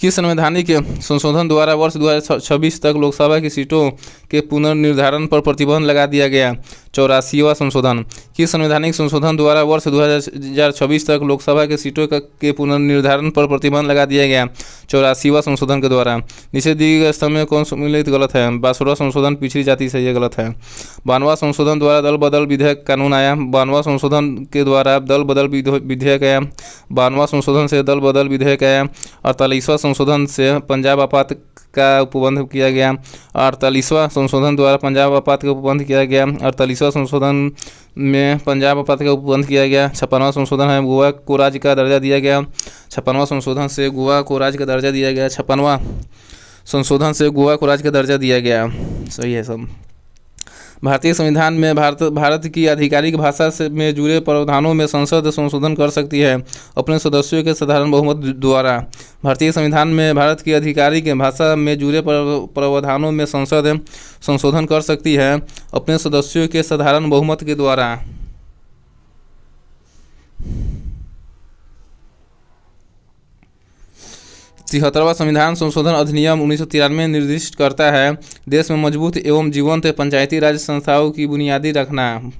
किस संवैधानिक संशोधन द्वारा वर्ष 2026 तक लोकसभा की सीटों के पुनर्निर्धारण पर प्रतिबंध लगा दिया गया? 84वां संशोधन। किस संवैधानिक संशोधन द्वारा वर्ष 2026 तक लोकसभा के सीटों के पुनर्निर्धारण पर प्रतिबंध लगा दिया गया? 84वां संशोधन के द्वारा। नीचे दिए गए स्तंभ में कौन सम्मिलित गलत है? 62वां संशोधन पिछड़ी जाति से, ये गलत है। 92वां संशोधन द्वारा दल बदल विधेयक कानून आया। 92वां संशोधन के द्वारा दल बदल विधेयक आया। 92वां संशोधन से दल बदल विधेयक आया। 48वां संशोधन से पंजाब आपात का उपबंध किया गया। 48वां संशोधन द्वारा पंजाब आपात का उपबंध किया गया। 48वां संशोधन में पंजाब आपात का उपबंध किया गया। 56वां संशोधन है गोवा को राज्य का दर्जा दिया गया। 56वां संशोधन से गोवा को राज्य का दर्जा दिया गया। 56वां संशोधन से गोवा को राज्य का दर्जा दिया गया। सही है सब। भारतीय संविधान में भारत की आधिकारिक भाषा में जुड़े प्रावधानों में संसद संशोधन कर सकती है अपने सदस्यों के साधारण बहुमत द्वारा। भारतीय संविधान में भारत की आधिकारिक भाषा में जुड़े प्रावधानों में संसद संशोधन कर सकती है अपने सदस्यों के साधारण बहुमत के द्वारा। तिहत्तरवां संविधान संशोधन अधिनियम 1993 निर्दिष्ट करता है देश में मजबूत एवं जीवंत पंचायती राज संस्थाओं की बुनियादी रखना।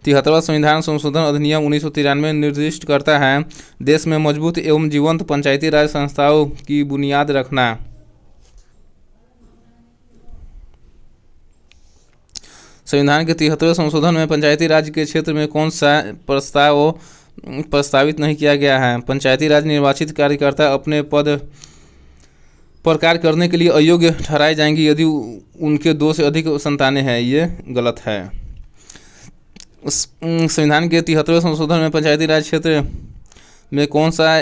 73वां संविधान संशोधन अधिनियम 1993 निर्दिष्ट करता है देश में मजबूत एवं जीवंत पंचायती राज संस्थाओं की बुनियाद रखना। संविधान के 73वें संशोधन में पंचायती राज के क्षेत्र में कौन सा प्रस्तावित नहीं किया गया है? पंचायती राज निर्वाचित कार्यकर्ता अपने पद पर कार्य करने के लिए अयोग्य ठहराए जाएंगे यदि उनके 2 से अधिक संतानें हैं। ये गलत है। संविधान के 73वें संशोधन में पंचायती राज क्षेत्र में कौन सा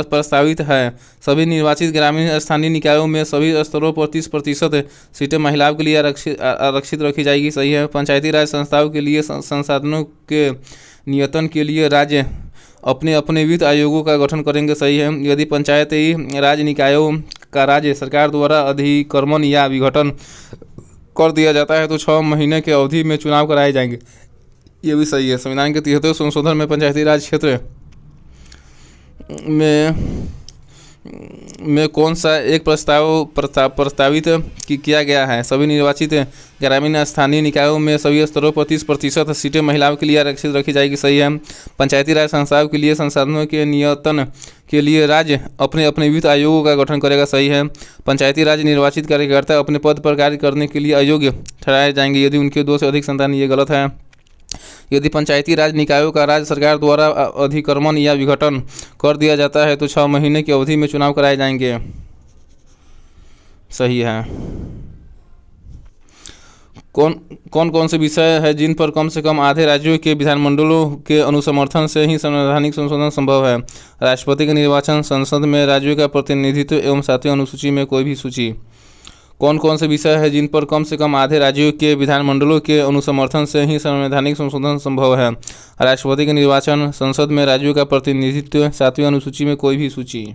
प्रस्तावित है। सभी निर्वाचित ग्रामीण स्थानीय निकायों में सभी स्तरों पर 30% सीटें महिलाओं के लिए आरक्षित रखी जाएगी। सही है। पंचायती राज संस्थाओं के लिए संसाधनों के नियंत्रण के लिए राज्य अपने अपने वित्त आयोगों का गठन करेंगे। सही है। यदि पंचायती राज निकायों का राज्य सरकार द्वारा अधिक्रमण या विघटन कर दिया जाता है तो 6 महीने के अवधि में चुनाव कराए जाएंगे। ये भी सही है। संविधान के 73वें संशोधन में पंचायती राज क्षेत्र में कौन सा एक प्रस्तावित किया गया है? सभी निर्वाचित ग्रामीण स्थानीय निकायों में सभी स्तरों पर 30% सीटें महिलाओं के लिए आरक्षित रखी जाएगी। सही है। पंचायती राज संस्थाओं के लिए संसाधनों के नियंत्रण के लिए राज्य अपने अपने वित्त आयोगों का गठन करेगा। सही है। पंचायती राज निर्वाचित कार्यकर्ता अपने पद पर कार्य करने के लिए अयोग्य ठहराए जाएंगे यदि उनके 2 से अधिक संतान। ये गलत है। यदि पंचायती राज निकायों का राज्य सरकार द्वारा अधिक्रमण या विघटन कर दिया जाता है तो 6 महीने की अवधि में चुनाव कराए जाएंगे। सही है। कौन से विषय है जिन पर कम से कम आधे राज्यों के विधानमंडलों के अनुसमर्थन से ही संवैधानिक संशोधन संभव है? राष्ट्रपति का निर्वाचन, संसद में राज्यों का प्रतिनिधित्व एवं 7वीं अनुसूची में कोई भी सूची। कौन से विषय है जिन पर कम से कम आधे राज्यों के विधानमंडलों के अनुसमर्थन से ही संवैधानिक संशोधन संभव है? राष्ट्रपति का निर्वाचन, संसद में राज्यों का प्रतिनिधित्व, 7वीं अनुसूची में कोई भी सूची।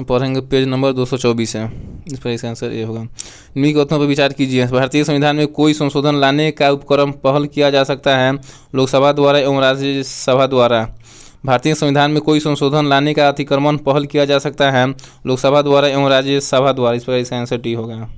पढ़ेंगे पेज नंबर 224 है। इस पर इसका आंसर ये होगा। निम्नलिखित कथनों पर विचार कीजिए। भारतीय संविधान में कोई संशोधन लाने का उपक्रम पहल किया जा सकता है लोकसभा द्वारा एवं राज्यसभा द्वारा। भारतीय संविधान में कोई संशोधन लाने का अतिक्रमण पहल किया जा सकता है लोकसभा द्वारा एवं राज्यसभा द्वारा। इस पर इसका आंसर टी होगा।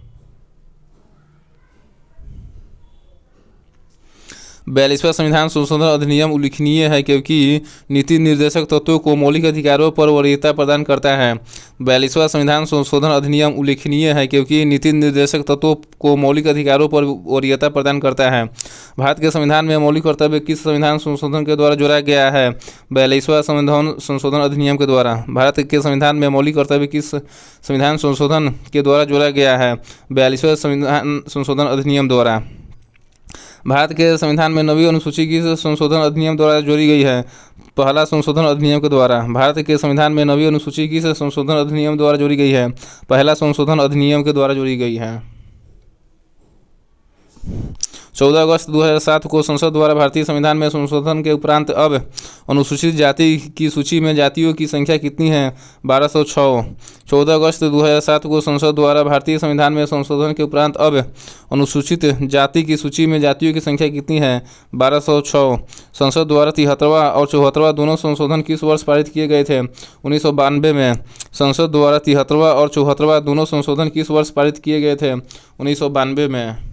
42वां संविधान संशोधन अधिनियम उल्लेखनीय है क्योंकि नीति निर्देशक तत्वों को मौलिक अधिकारों पर वरीयता प्रदान करता है। 42वां संविधान संशोधन अधिनियम उल्लेखनीय है क्योंकि नीति निर्देशक तत्वों को मौलिक अधिकारों पर वरीयता प्रदान करता है। भारत के संविधान में मौलिक कर्तव्य किस संविधान संशोधन के द्वारा जोड़ा गया है? 42वां संविधान संशोधन अधिनियम के द्वारा। भारत के संविधान में मौलिक कर्तव्य किस संविधान संशोधन के द्वारा जोड़ा गया है? 42वां संविधान संशोधन अधिनियम द्वारा। भारत के संविधान में 9वीं अनुसूची की संशोधन अधिनियम द्वारा जोड़ी गई है? पहला संशोधन अधिनियम के द्वारा। भारत के संविधान में 9वीं अनुसूची की संशोधन अधिनियम द्वारा जोड़ी गई है? पहला संशोधन अधिनियम के द्वारा जोड़ी गई है। 14 अगस्त 2007 को संसद द्वारा भारतीय संविधान में संशोधन के उपरांत अब अनुसूचित जाति की सूची में जातियों की संख्या कितनी है? 1206। 14 अगस्त 2007 को संसद द्वारा भारतीय संविधान में संशोधन के उपरांत अब अनुसूचित जाति की सूची में जातियों की संख्या कितनी है? 1206। संसद द्वारा 73वां और 74वां दोनों संशोधन किस वर्ष पारित किए गए थे? 1992 में। संसद द्वारा 73वां और 74वां दोनों संशोधन किस वर्ष पारित किए गए थे? 1992 में।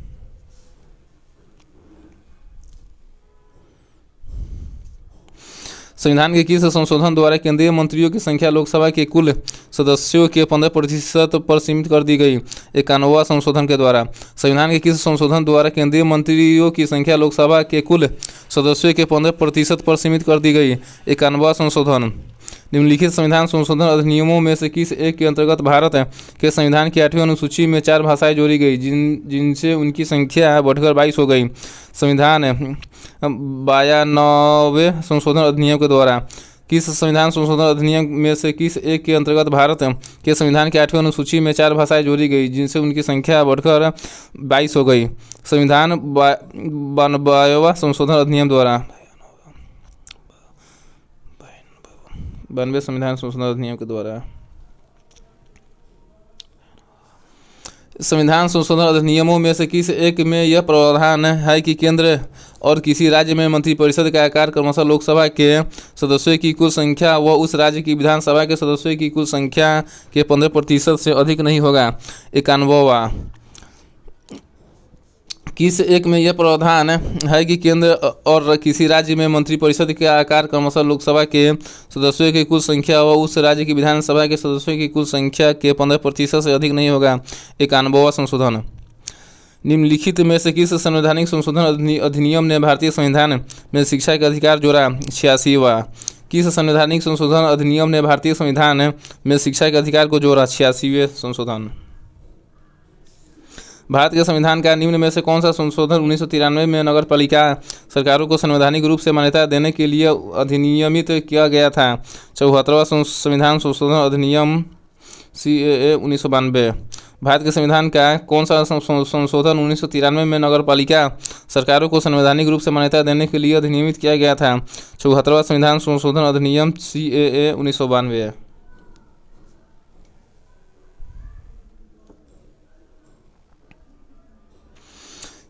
संविधान के किस संशोधन द्वारा केंद्रीय मंत्रियों की संख्या लोकसभा के कुल सदस्यों के 15% पर सीमित कर दी गई? 91वां संशोधन के द्वारा। संविधान के किस संशोधन द्वारा केंद्रीय मंत्रियों की संख्या लोकसभा के कुल सदस्यों के 15% पर सीमित कर दी गई? 91वां संशोधन। निम्नलिखित संविधान संशोधन अधिनियमों में से किस एक के अंतर्गत भारत के संविधान की 8वीं अनुसूची में 4 भाषाएं जोड़ी गई जिनसे उनकी संख्या बढ़कर 22 हो गई? संविधान 92वें संशोधन अधिनियम के द्वारा। किस संविधान संशोधन अधिनियम में से किस एक के अंतर्गत भारत के संविधान की 8वीं अनुसूची में 4 भाषाएं जोड़ी गई जिनसे उनकी संख्या बढ़कर 22 हो गई? संविधान 92वां संशोधन अधिनियम द्वारा। 92वें संविधान संशोधन अधिनियम के द्वारा। संविधान संशोधन अधिनियमों में से किस एक में यह प्रावधान है कि केंद्र और किसी राज्य में मंत्रिपरिषद का आकार क्रमशः लोकसभा के सदस्यों की कुल संख्या व उस राज्य की विधानसभा के सदस्यों की कुल संख्या के 15% से अधिक नहीं होगा? 91वां। किस एक में यह प्रावधान है कि केंद्र और किसी राज्य में मंत्रिपरिषद का आकार क्रमशः लोकसभा के सदस्यों की कुल संख्या व उस राज्य की विधानसभा के सदस्यों की कुल संख्या के 15% से अधिक नहीं होगा? 91वां संशोधन। निम्नलिखित में से किस संवैधानिक संशोधन अधिनियम ने भारतीय संविधान में शिक्षा का अधिकार जोड़ा? 86वां। किस संवैधानिक संशोधन अधिनियम ने भारतीय संविधान में शिक्षा के अधिकार को जोड़ा? 86वें संशोधन। भारत के संविधान का निम्न में से कौन सा संशोधन 1993 में नगर पालिका सरकारों को संवैधानिक रूप से मान्यता देने के लिए अधिनियमित किया गया था? 74वां संविधान संशोधन अधिनियम CAA 1992। भारत के संविधान का कौन सा संशोधन 1993 में नगर पालिका सरकारों को संवैधानिक रूप से मान्यता देने के लिए अधिनियमित किया गया था? 74वां संविधान संशोधन अधिनियम CAA 1992।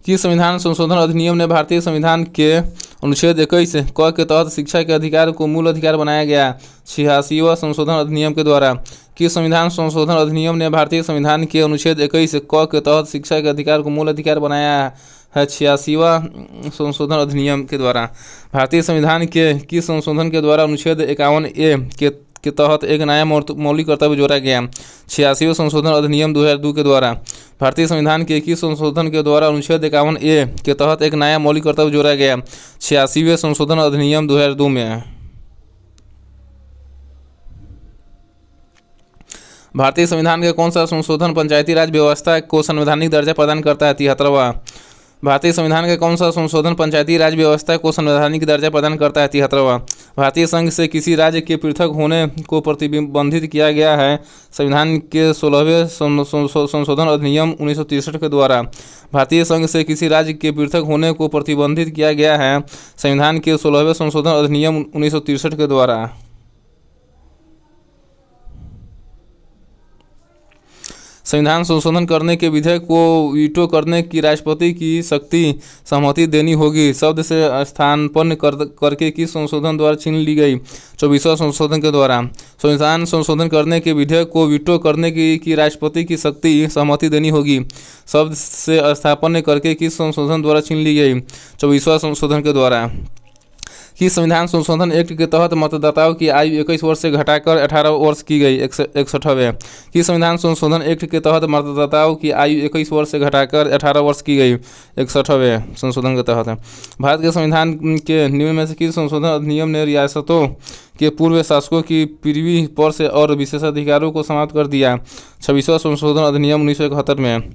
किस संविधान संशोधन अधिनियम ने भारतीय संविधान के अनुच्छेद 21 क के तहत शिक्षा के अधिकार को मूल अधिकार बनाया गया? 86वां संशोधन अधिनियम के द्वारा। किस संविधान संशोधन अधिनियम ने भारतीय संविधान के अनुच्छेद 21 क के तहत शिक्षा के अधिकार को मूल अधिकार बनाया है? 86वां संशोधन अधिनियम के द्वारा। भारतीय संविधान के किस संशोधन के द्वारा अनुच्छेद 51A के तहत एक नया मौलिक कर्तव्य जोड़ा गया? 86वां संशोधन अधिनियम 2002 के द्वारा। भारतीय संविधान के किस संशोधन के द्वारा अनुच्छेद 51A के तहत एक नया मौलिक कर्तव्य जोड़ा गया? 86वें संशोधन अधिनियम 2002 में। भारतीय संविधान के कौन सा संशोधन पंचायती राज व्यवस्था को संवैधानिक दर्जा प्रदान करता है? 73वां। भारतीय संविधान का कौन सा संशोधन पंचायती राज व्यवस्था को संवैधानिक दर्जा प्रदान करता है? 73वां। भारतीय संघ से किसी राज्य के पृथक होने को प्रतिबंधित किया गया है? संविधान के 16वें संशोधन अधिनियम 1963 के द्वारा। भारतीय संघ से किसी राज्य के पृथक होने को प्रतिबंधित किया गया है? संविधान के 16वें संशोधन अधिनियम 1963 के द्वारा। संविधान संशोधन करने के विधेयक को वीटो करने की राष्ट्रपति की शक्ति सहमति देनी होगी शब्द से स्थानापन्न करके किस संशोधन द्वारा छीन ली गई? 24वां संशोधन के द्वारा। संविधान संशोधन करने के विधेयक को वीटो करने की राष्ट्रपति की शक्ति सहमति देनी होगी शब्द से स्थानापन्न करके किस संशोधन द्वारा छीन ली गई? 24वां संशोधन के द्वारा। कि संविधान संशोधन एक्ट के तहत मतदाताओं की आयु 21 वर्ष से घटाकर 18 वर्ष की गई? 61वें। कि संविधान संशोधन एक्ट के तहत मतदाताओं की आयु 21 वर्ष से घटाकर 18 वर्ष की गई? 61वें संशोधन के तहत। भारत के संविधान के निम्न में से किस संशोधन अधिनियम ने रियासतों के पूर्व शासकों की प्रीवी पर से और विशेषाधिकारों को समाप्त कर दिया? 26वां संशोधन अधिनियम 1971 में।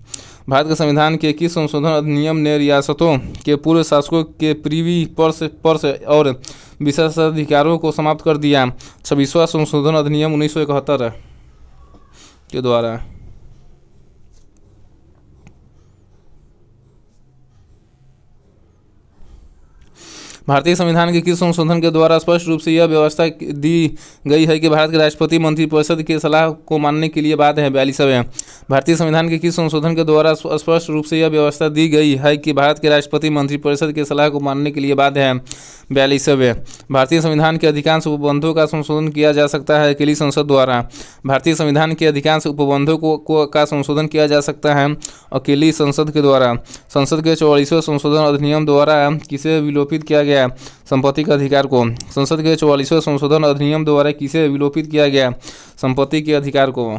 भारत के संविधान के किस संशोधन अधिनियम ने रियासतों के पूर्व शासकों के प्रीवी पर से और विशेषाधिकारों को समाप्त कर दिया? 26वां संशोधन अधिनियम 1971 के द्वारा। भारतीय संविधान के किस संशोधन के द्वारा स्पष्ट रूप से यह व्यवस्था दी गई है कि भारत के राष्ट्रपति मंत्रिपरिषद की सलाह को मानने के लिए बाध्य है? 42वें। भारतीय संविधान के किस संशोधन के द्वारा स्पष्ट रूप से यह व्यवस्था दी गई है कि भारत के राष्ट्रपति मंत्रिपरिषद की सलाह को मानने के लिए बाध्य है? 42वें। भारतीय संविधान के अधिकांश उपबंधों का संशोधन किया जा सकता है अकेली संसद द्वारा? भारतीय संविधान के अधिकांश उपबंधों का संशोधन किया जा सकता है अकेली संसद के द्वारा। संसद के 44वें संशोधन अधिनियम द्वारा किसे विलोपित किया गया? संपत्ति के अधिकार को। संसद के 44वें संशोधन अधिनियम द्वारा किसे विलोपित किया गया? संपत्ति के अधिकार को।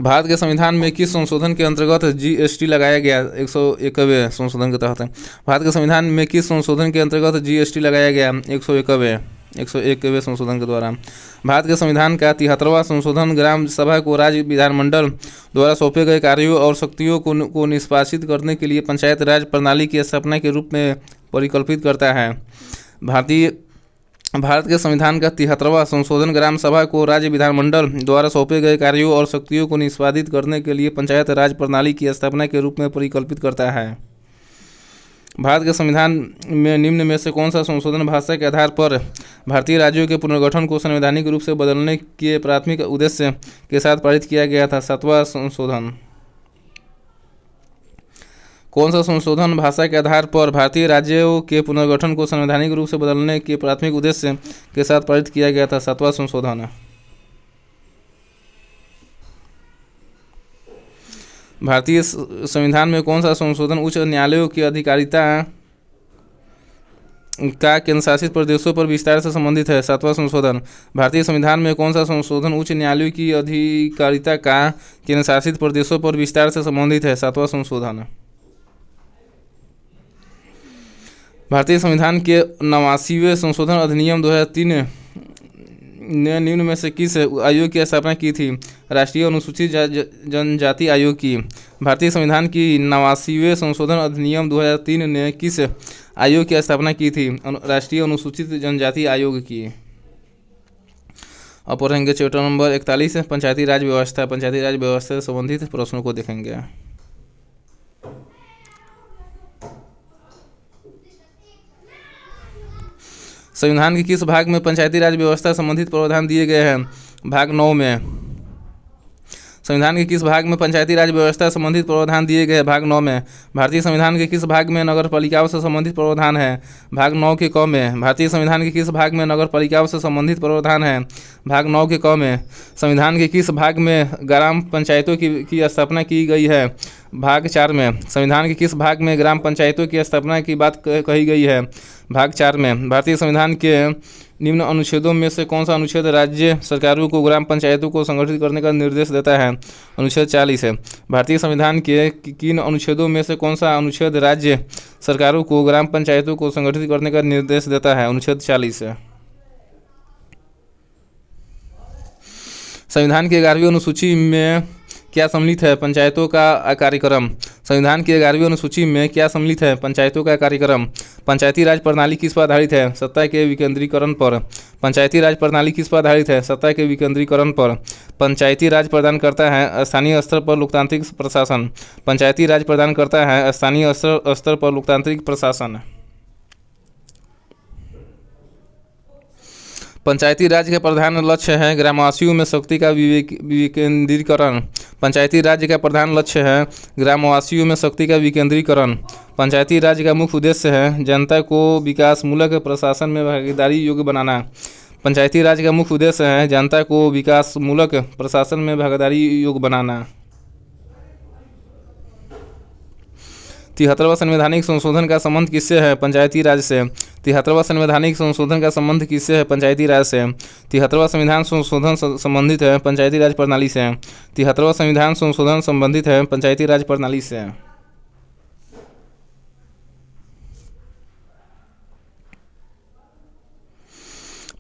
भारत के संविधान में किस संशोधन के अंतर्गत GST लगाया गया? 101वें संशोधन के तहत। भारत के संविधान में किस संशोधन के अंतर्गत GST लगाया गया? 101वें संशोधन के द्वारा। भारत के संविधान का 73वां संशोधन ग्राम सभा को राज्य विधानमंडल द्वारा सौंपे गए कार्यों और शक्तियों को निष्पादित करने के लिए पंचायत राज प्रणाली की स्थापना के रूप में परिकल्पित करता है। भारत के संविधान का 73वां संशोधन ग्राम सभा को राज्य विधानमंडल द्वारा सौंपे गए कार्यों और शक्तियों को निष्पादित करने के लिए पंचायत राज प्रणाली की स्थापना के रूप में परिकल्पित करता है। भारत के संविधान में निम्न में से कौन सा संशोधन भाषा के आधार पर भारतीय राज्यों के पुनर्गठन को संवैधानिक रूप से बदलने के प्राथमिक उद्देश्य के साथ पारित किया गया था? 7वां संशोधन। कौन सा संशोधन भाषा के आधार पर भारतीय राज्यों के पुनर्गठन को संवैधानिक रूप से बदलने के प्राथमिक उद्देश्य के साथ पारित किया गया था? 7वां संशोधन। भारतीय संविधान में कौन सा संशोधन उच्च न्यायालयों की अधिकारिता का केंद्रशासित प्रदेशों पर विस्तार से संबंधित है? 7वां संशोधन। भारतीय संविधान में कौन सा संशोधन उच्च न्यायालयों की अधिकारिता का केंद्रशासित प्रदेशों पर विस्तार से संबंधित है? 7वां संशोधन। भारतीय संविधान के 89वें संशोधन अधिनियम 2003 ने निम्न में से किस आयोग की स्थापना की थी? राष्ट्रीय अनुसूचित जनजाति आयोग की। भारतीय संविधान की 89वें संशोधन अधिनियम 2003 ने किस आयोग की स्थापना की थी? राष्ट्रीय अनुसूचित जनजाति आयोग की। अब पढ़ेंगे चैप्टर नंबर 41 पंचायती राज व्यवस्था। पंचायती राज व्यवस्था से संबंधित प्रश्नों को देखेंगे। संविधान के किस भाग में पंचायती राज व्यवस्था संबंधित प्रावधान दिए गए हैं? भाग 9 में। संविधान के किस भाग में पंचायती राज व्यवस्था संबंधित प्रावधान दिए गए हैं? भाग 9 में। भारतीय संविधान के किस भाग में नगर पालिकाओं से संबंधित प्रावधान है? भाग 9 के क में। भारतीय संविधान के किस भाग में नगर पालिकाओं से संबंधित प्रावधान है? भाग 9 के क में। संविधान के किस भाग में ग्राम पंचायतों की स्थापना की गई है? भाग 4 में। संविधान के किस भाग में ग्राम पंचायतों की स्थापना की बात कही गई है? भाग 4 में। भारतीय संविधान के निम्न अनुच्छेदों में से कौन सा अनुच्छेद राज्य सरकारों को ग्राम पंचायतों को संगठित करने का निर्देश देता है? अनुच्छेद 40 है। भारतीय संविधान के किन अनुच्छेदों में से कौन सा अनुच्छेद राज्य सरकारों को ग्राम पंचायतों को संगठित करने का निर्देश देता है? अनुच्छेद 40 है। संविधान की 11वीं अनुसूची में क्या सम्मिलित है? पंचायतों का कार्यक्रम। संविधान की 11वीं अनुसूची में क्या सम्मिलित है? पंचायतों का कार्यक्रम। पंचायती राज प्रणाली किस पर आधारित है? सत्ता के विकेंद्रीकरण पर। पंचायती राज प्रणाली किस पर आधारित है? सत्ता के विकेंद्रीकरण पर। पंचायती राज प्रदान करता है स्थानीय स्तर पर लोकतांत्रिक प्रशासन। पंचायती राज प्रदान करता है स्थानीय स्तर पर लोकतांत्रिक प्रशासन। पंचायती राज का प्रधान लक्ष्य है ग्रामवासियों में शक्ति का विकेंद्रीकरण। पंचायती राज का प्रधान लक्ष्य है ग्रामवासियों में शक्ति का विकेंद्रीकरण। पंचायती राज का मुख्य उद्देश्य है जनता को विकासमूलक प्रशासन में भागीदारी योग्य बनाना। पंचायती राज का मुख्य उद्देश्य है जनता को विकासमूलक प्रशासन में भागीदारी योग्य बनाना। 73वां संवैधानिक संशोधन का संबंध किससे है? पंचायती राज से। 73वां संवैधानिक संशोधन का संबंध किससे है? पंचायती राज से। 73वां संविधान संशोधन संबंधित है पंचायती राज प्रणाली से। 73वां संविधान संशोधन संबंधित है पंचायती राज प्रणाली से।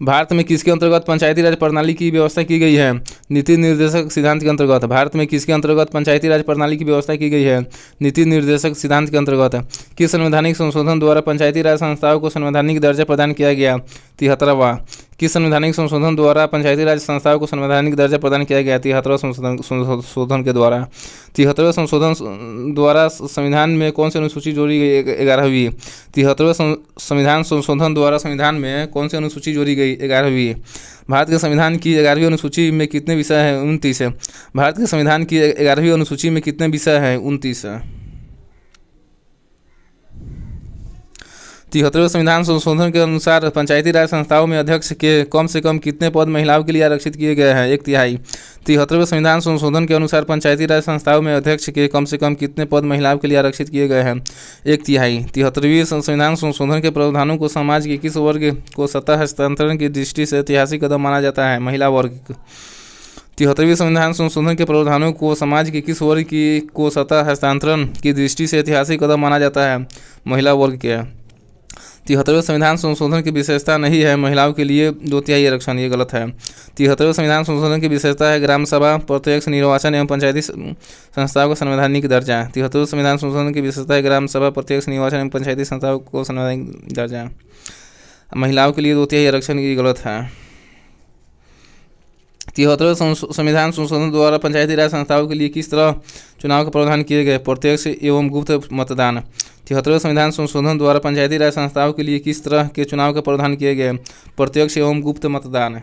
भारत में किसके अंतर्गत पंचायती राज प्रणाली की व्यवस्था की गई है? नीति निर्देशक सिद्धांत के अंतर्गत। भारत में किसके अंतर्गत पंचायती राज प्रणाली की व्यवस्था की गई है? नीति निर्देशक सिद्धांत के अंतर्गत। किस संवैधानिक संशोधन द्वारा पंचायती राज संस्थाओं को संवैधानिक दर्जा प्रदान किया गया? 73वां। किस संवैधानिक संशोधन द्वारा पंचायती राज संस्थाओं को संवैधानिक दर्जा प्रदान किया गया? 73वां संशोधन के द्वारा। 73वें संशोधन द्वारा संविधान में कौन सी अनुसूची जोड़ी गई? 11वीं। 73वें संविधान संशोधन द्वारा संविधान में कौन सी अनुसूची जोड़ी गई? 11वीं। भारत के संविधान की 11वीं अनुसूची में कितने विषय हैं? 29। भारत के संविधान की 11वीं अनुसूची में कितने विषय हैं? 29। 73वें संविधान संशोधन के अनुसार पंचायती राज संस्थाओं में अध्यक्ष के कम से कम कितने पद महिलाओं के लिए आरक्षित किए गए हैं? 1/3। 73वें संविधान संशोधन के अनुसार पंचायती राज संस्थाओं में अध्यक्ष के कम से कम कितने पद महिलाओं के लिए आरक्षित किए गए हैं? 1/3। 73वें संविधान संशोधन के प्रावधानों को समाज के किस वर्ग को सत्ता हस्तांतरण की दृष्टि से ऐतिहासिक कदम माना जाता है? महिला वर्ग। 73वें संविधान संशोधन के प्रावधानों को समाज के किस वर्ग को सत्ता हस्तांतरण की दृष्टि से ऐतिहासिक कदम माना जाता है? महिला वर्ग के। 73वें संविधान संशोधन की विशेषता नहीं है महिलाओं के लिए 2/3 आरक्षण, ये गलत है। 73वें संविधान संशोधन की विशेषता है ग्राम सभा, प्रत्यक्ष निर्वाचन एवं पंचायती संस्थाओं को संवैधानिक दर्जा। 73वें संविधान संशोधन की विशेषता है ग्राम सभा, प्रत्यक्ष निर्वाचन एवं पंचायती संस्थाओं को संवैधानिक दर्जा। महिलाओं के लिए 2/3 आरक्षण, ये गलत है। 73वें संविधान संशोधन द्वारा पंचायती राज संस्थाओं के लिए किस तरह चुनाव का प्रावधान किए गए? प्रत्यक्ष एवं गुप्त मतदान। 73वें संविधान संशोधन द्वारा पंचायती राज संस्थाओं के लिए किस तरह के चुनाव का प्रावधान किए गए? प्रत्यक्ष एवं गुप्त मतदान।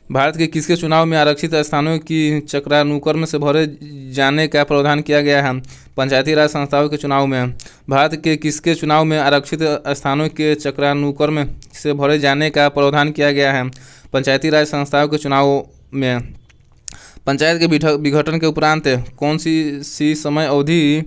भारत के किसके चुनाव में आरक्षित स्थानों की चक्रानुक्रम से भरे जाने का प्रावधान किया गया है? पंचायती राज संस्थाओं के चुनाव में। भारत के किसके चुनाव में आरक्षित स्थानों के चक्रानुक्रम से भरे जाने का प्रावधान किया गया है? पंचायती राज संस्थाओं के चुनाव में। पंचायत के विघटन के उपरांत कौन सी समय अवधि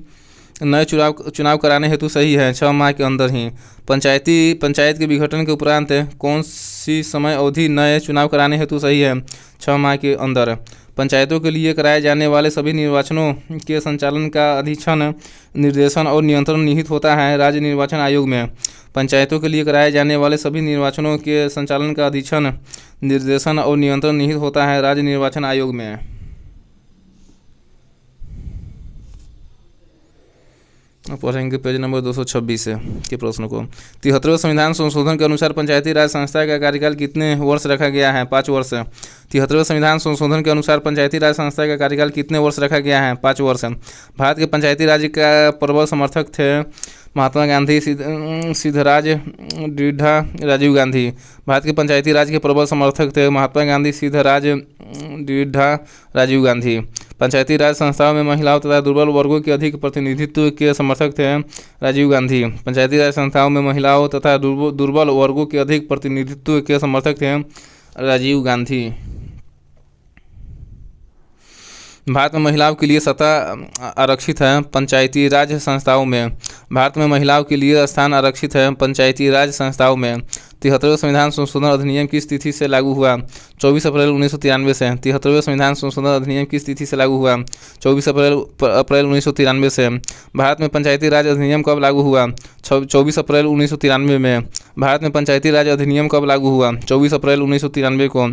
नए चुनाव कराने हेतु सही है? 6 माह के अंदर ही। पंचायत के विघटन के उपरांत कौन सी समय अवधि नए चुनाव कराने हेतु सही है? 6 माह के अंदर। पंचायतों के लिए कराए जाने वाले सभी निर्वाचनों के संचालन का अधीक्षण, निर्देशन और नियंत्रण निहित होता है राज्य निर्वाचन आयोग में। पंचायतों के लिए कराए जाने वाले सभी निर्वाचनों के संचालन का अधीक्षण, निर्देशन और नियंत्रण निहित होता है राज्य निर्वाचन आयोग में। पढ़ेंगे पेज नंबर 226 के प्रश्न को। 73वें संविधान संशोधन के अनुसार पंचायती राज संस्था का कार्यकाल कितने वर्ष रखा गया है? 5 वर्ष। 73वें संविधान संशोधन के अनुसार पंचायती राज संस्था का कार्यकाल कितने वर्ष रखा गया है? 5 वर्ष। भारत के पंचायती राज का प्रबल समर्थक थे महात्मा गांधी, सिद्धराज ढींढा, राजीव गांधी। भारत के पंचायती राज के प्रबल समर्थक थे महात्मा गांधी, सिद्धराज ढींढा, राजीव गांधी। पंचायती राज संस्थाओं में महिलाओं तथा दुर्बल वर्गों के अधिक प्रतिनिधित्व के समर्थक थे राजीव गांधी। पंचायती राज संस्थाओं में महिलाओं तथा दुर्बल वर्गों के अधिक प्रतिनिधित्व के समर्थक थे राजीव गांधी। भारत में महिलाओं के लिए सत्ता आरक्षित है पंचायती राज संस्थाओं में। भारत में महिलाओं के लिए स्थान आरक्षित है पंचायती राज संस्थाओं में। 73वें संविधान संशोधन अधिनियम किस तिथि से लागू हुआ? 24 अप्रैल 1993 से। 73वें संविधान संशोधन अधिनियम किस तिथि से लागू हुआ? 24 अप्रैल 1993 से। भारत में पंचायती राज अधिनियम कब लागू हुआ? 24 अप्रैल 1993 में। भारत में पंचायती राज अधिनियम कब लागू हुआ? 24 अप्रैल 1993 को।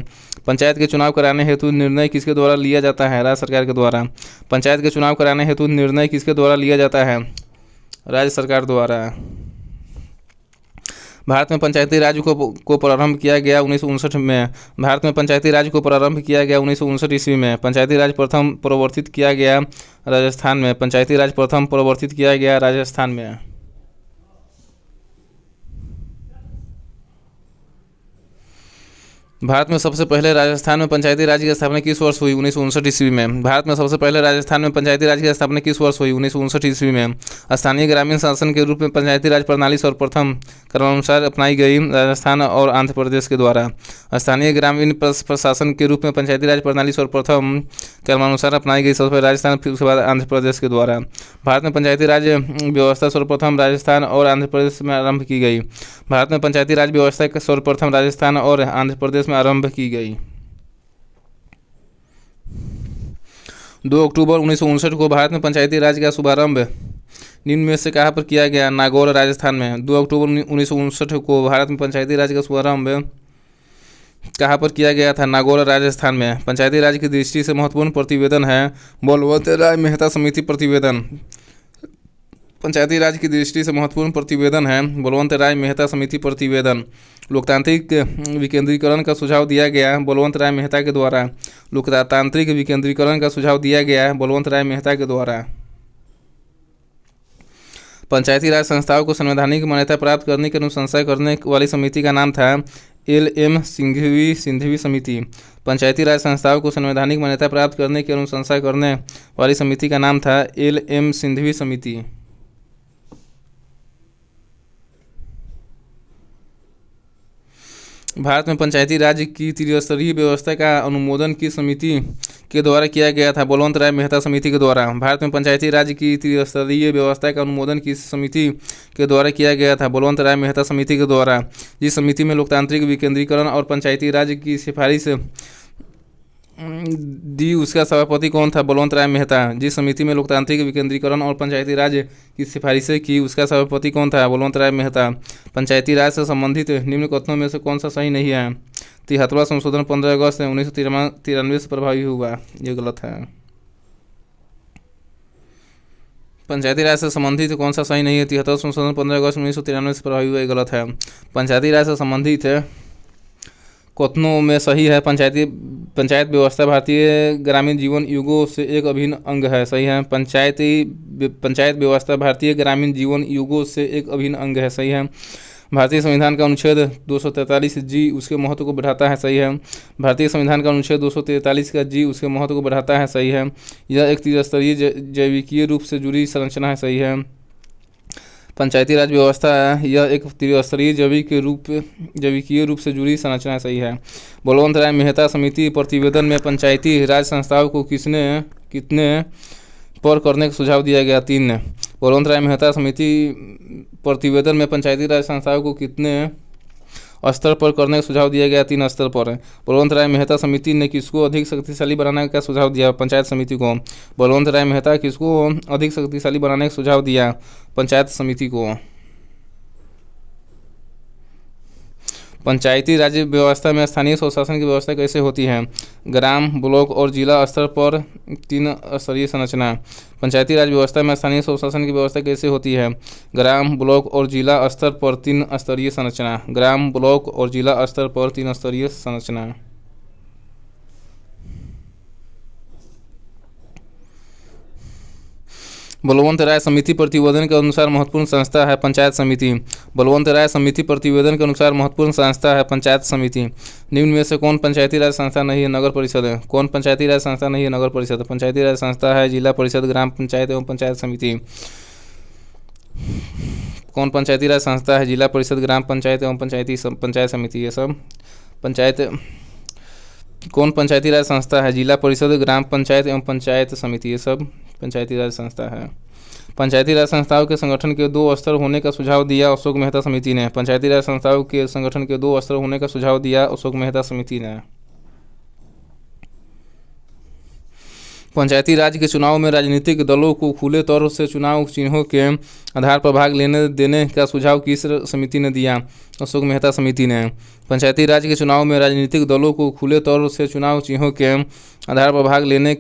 पंचायत के चुनाव कराने हेतु निर्णय किसके द्वारा लिया जाता है? राज्य सरकार के द्वारा। पंचायत के चुनाव कराने हेतु निर्णय किसके द्वारा लिया जाता है? राज्य सरकार द्वारा। भारत में पंचायती राज को प्रारंभ किया गया 1959 में। भारत में पंचायती राज को प्रारंभ किया गया 1959 ईस्वी में। पंचायती राज प्रथम प्रवर्तित किया गया राजस्थान में। पंचायती राज प्रथम प्रवर्तित किया गया राजस्थान में। भारत में सबसे पहले राजस्थान में पंचायती राज की स्थापना किस वर्ष हुई? 1959 ईस्वी में। भारत में सबसे पहले राजस्थान में पंचायती राज की स्थापना किस वर्ष हुई? 1959 ईस्वी में। स्थानीय ग्रामीण शासन के रूप में पंचायती राज प्रणाली सर्वप्रथम क्रमानुसार अपनाई गई राजस्थान और आंध्र प्रदेश के द्वारा। स्थानीय ग्रामीण प्रशासन के रूप में पंचायती राज प्रणाली सर्वप्रथम क्रमानुसार अपनाई गई सबसे पहले राजस्थान, फिर उसके बाद आंध्र प्रदेश के द्वारा। भारत में पंचायती राज व्यवस्था सर्वप्रथम राजस्थान और आंध्र प्रदेश में आरंभ की गई। भारत में पंचायती राज व्यवस्था सर्वप्रथम राजस्थान और आंध्र प्रदेश में आरंभ की गई। 2 अक्टूबर 1959 को भारत में पंचायती राज का शुभारंभ निम्न में से कहाँ पर किया गया? नागौर, राजस्थान में। 2 अक्टूबर 1959 को भारत में पंचायती राज का शुभारंभ कहाँ पर किया गया था? नागौर, राजस्थान में। पंचायती राज की दृष्टि से महत्वपूर्ण प्रतिवेदन है बलवंत राय मेहता समिति प्रतिवेदन। पंचायती राज की दृष्टि से महत्वपूर्ण प्रतिवेदन है बलवंत राय मेहता समिति प्रतिवेदन। लोकतांत्रिक विकेंद्रीकरण का सुझाव दिया गया बलवंत राय मेहता के द्वारा। लोकतांत्रिक विकेंद्रीकरण का सुझाव दिया गया बलवंत राय मेहता के द्वारा। पंचायती राज संस्थाओं को संवैधानिक मान्यता प्राप्त करने की अनुशंसा करने वाली समिति का नाम था LM सिंघवी समिति। पंचायती राज संस्थाओं को संवैधानिक मान्यता प्राप्त करने की अनुशंसा करने वाली समिति का नाम था LM सिंघवी समिति। भारत में पंचायती राज की त्रिस्तरीय व्यवस्था का अनुमोदन किस समिति के द्वारा किया गया था? बलवंत राय मेहता समिति के द्वारा। भारत में पंचायती राज की त्रिस्तरीय व्यवस्था का अनुमोदन किस समिति के द्वारा किया गया था? बलवंत राय मेहता समिति के द्वारा। जिस समिति में लोकतांत्रिक विकेंद्रीकरण और पंचायती राज की सिफारिश दी उसका सभापति कौन था? बलवंत राय मेहता। जिस समिति में लोकतांत्रिक विकेंद्रीकरण और पंचायती राज की सिफारिशें की उसका सभापति कौन था? बलवंत राय मेहता। पंचायती राज से संबंधित निम्न कथनों में से कौन सा सही नहीं है? 73वां संशोधन 15 अगस्त 1993 से प्रभावी हुआ, ये गलत है। पंचायती राज से संबंधित कौन सा सही नहीं है? 73वां संशोधन 15 अगस्त 1993 से प्रभावी हुआ, ये गलत है। पंचायती राज से संबंधित कथनों में सही है पंचायत व्यवस्था भारतीय ग्रामीण जीवन युगों से एक अभिन्न अंग है, सही है। पंचायत व्यवस्था भारतीय ग्रामीण जीवन युगों से एक अभिन्न अंग है, सही है। भारतीय संविधान का अनुच्छेद 243 जी उसके महत्व को बढ़ाता है, सही है। भारतीय संविधान का अनुच्छेद 243 का जी उसके महत्व को बढ़ाता है, सही है। यह एक त्रिस्तरीय जैविकीय रूप से जुड़ी संरचना है, सही है। पंचायती राज व्यवस्था यह एक त्रिस्तरीय जैविकीय रूप से जुड़ी संरचना, सही है। बलवंत राय मेहता समिति प्रतिवेदन में पंचायती राज संस्थाओं को कितने पर करने का सुझाव दिया गया? 3 ने। बलवंत राय मेहता समिति प्रतिवेदन में पंचायती राज संस्थाओं को कितने स्तर पर करने का सुझाव दिया गया, 3 स्तर पर। बलवंत राय मेहता समिति ने किसको अधिक शक्तिशाली बनाने का सुझाव दिया, पंचायत समिति को। बलवंत राय मेहता किसको अधिक शक्तिशाली बनाने का सुझाव दिया, पंचायत समिति को। पंचायती राज व्यवस्था में स्थानीय स्वशासन की व्यवस्था कैसे होती है, ग्राम, ब्लॉक और जिला स्तर पर 3 स्तरीय संरचना। पंचायती राज व्यवस्था में स्थानीय स्वशासन की व्यवस्था कैसे होती है, ग्राम, ब्लॉक और जिला स्तर पर 3 स्तरीय संरचना। ग्राम, ब्लॉक और जिला स्तर पर 3 स्तरीय संरचना। बलवंत राय समिति प्रतिवेदन के अनुसार महत्वपूर्ण संस्था है, पंचायत समिति। बलवंत राय समिति प्रतिवेदन के अनुसार महत्वपूर्ण संस्था है, पंचायत समिति। निम्न में से कौन पंचायती राज संस्था नहीं है, नगर परिषद है। कौन पंचायती राज संस्था नहीं है, नगर परिषद। पंचायती राज संस्था है जिला परिषद, ग्राम पंचायत एवं पंचायत समिति। कौन पंचायती राज संस्था है, जिला परिषद, ग्राम पंचायत एवं पंचायत समिति। ये सब पंचायत। कौन पंचायती राज संस्था है, जिला परिषद, ग्राम पंचायत एवं पंचायत समिति। ये सब पंचायती राज संस्था है। पंचायती राज संस्थाओं के संगठन के 2 स्तर होने का सुझाव दिया, अशोक मेहता समिति ने। पंचायती राज संस्थाओं के संगठन के 2 स्तर होने का सुझाव दिया, अशोक मेहता समिति ने। पंचायती राज के चुनाव में राजनीतिक दलों को खुले तौर से चुनाव चिन्हों के आधार पर भाग लेने देने का सुझाव किस समिति ने दिया, अशोक मेहता समिति ने। पंचायती राज के चुनाव में राजनीतिक दलों को खुले तौर से चुनाव चिन्हों के आधार पर भाग लेने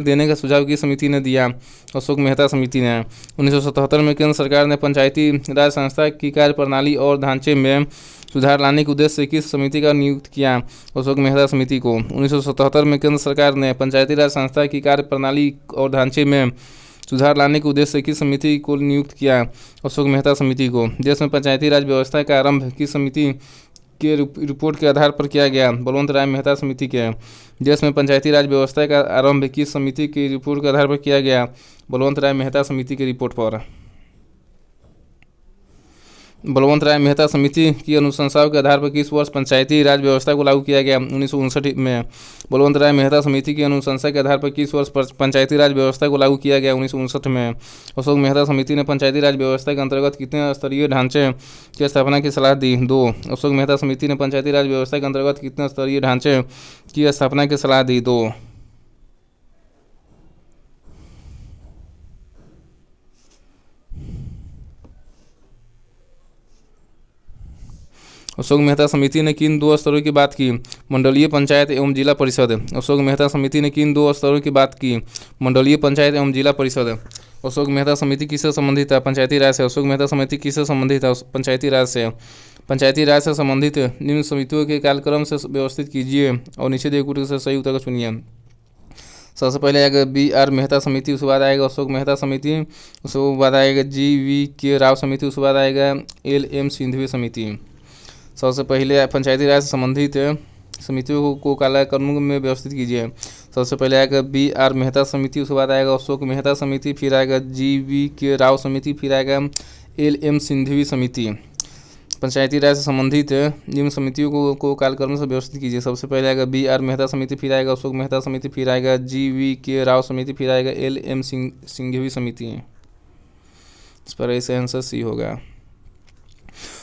देने का सुझाव किस समिति ने दिया, अशोक मेहता समिति ने। 1977 में केंद्र सरकार ने पंचायती राज संस्था की कार्यप्रणाली और ढांचे में सुधार लाने के उद्देश्य से किस समिति का नियुक्त किया, अशोक मेहता समिति को। 1977 में केंद्र सरकार ने पंचायती राज संस्था की कार्यप्रणाली और ढांचे में सुधार लाने के उद्देश्य से किस समिति को नियुक्त किया, अशोक मेहता समिति को। देश में पंचायती राज व्यवस्था का आरंभ किस समिति के रिपोर्ट के आधार पर किया गया, बलवंत राय मेहता समिति के। देश में पंचायती राज व्यवस्था का आरंभ किस समिति की रिपोर्ट के आधार पर किया गया, बलवंत राय मेहता समिति की रिपोर्ट पर। बलवंत राय मेहता समिति की अनुशंसाओं के आधार पर किस वर्ष पंचायती राज व्यवस्था को लागू किया गया, 1959 में। बलवंत राय मेहता समिति की अनुशंसा के आधार पर किस वर्ष पंचायती राज व्यवस्था को लागू किया गया, 1959 में। अशोक मेहता समिति ने पंचायती राज व्यवस्था के अंतर्गत कितने स्तरीय ढांचे की स्थापना की सलाह दी, 2। अशोक मेहता समिति ने पंचायती राज व्यवस्था के अंतर्गत कितने स्तरीय ढांचे की स्थापना की सलाह दी, 2। अशोक मेहता समिति ने किन 2 स्तरों की बात की, मंडलीय पंचायत एवं जिला परिषद। अशोक मेहता समिति ने किन 2 स्तरों की बात की, मंडलीय पंचायत एवं जिला परिषद। अशोक मेहता समिति किससे संबंधित है, पंचायती राज से। अशोक मेहता समिति किससे संबंधित है, पंचायती राज से। पंचायती राज से संबंधित निम्न समितियों के कार्यक्रम से व्यवस्थित कीजिए और नीचे दिए कोटि से सही उत्तर को चुनिए। सबसे पहले आएगा BR मेहता समिति, उसके बाद आएगा अशोक मेहता समिति, उसके बाद आएगा GVK राव समिति, उसके बाद आएगा LM सिंघवी समिति। सबसे पहले पंचायती राज से संबंधित समितियों को कालक्रम में व्यवस्थित कीजिए। सबसे पहले आएगा BR मेहता समिति, उसके बाद आएगा अशोक मेहता समिति, फिर आएगा GVK राव समिति, फिर आएगा LM सिंघवी समिति। पंचायती राज से संबंधित निम्न समितियों को कालक्रम से व्यवस्थित कीजिए। सबसे पहले आएगा BR मेहता समिति, फिर आएगा अशोक मेहता समिति, फिर आएगा GVK राव समिति, फिर आएगा LM सिंघवी समिति। इस पर ऐसे आंसर सी होगा।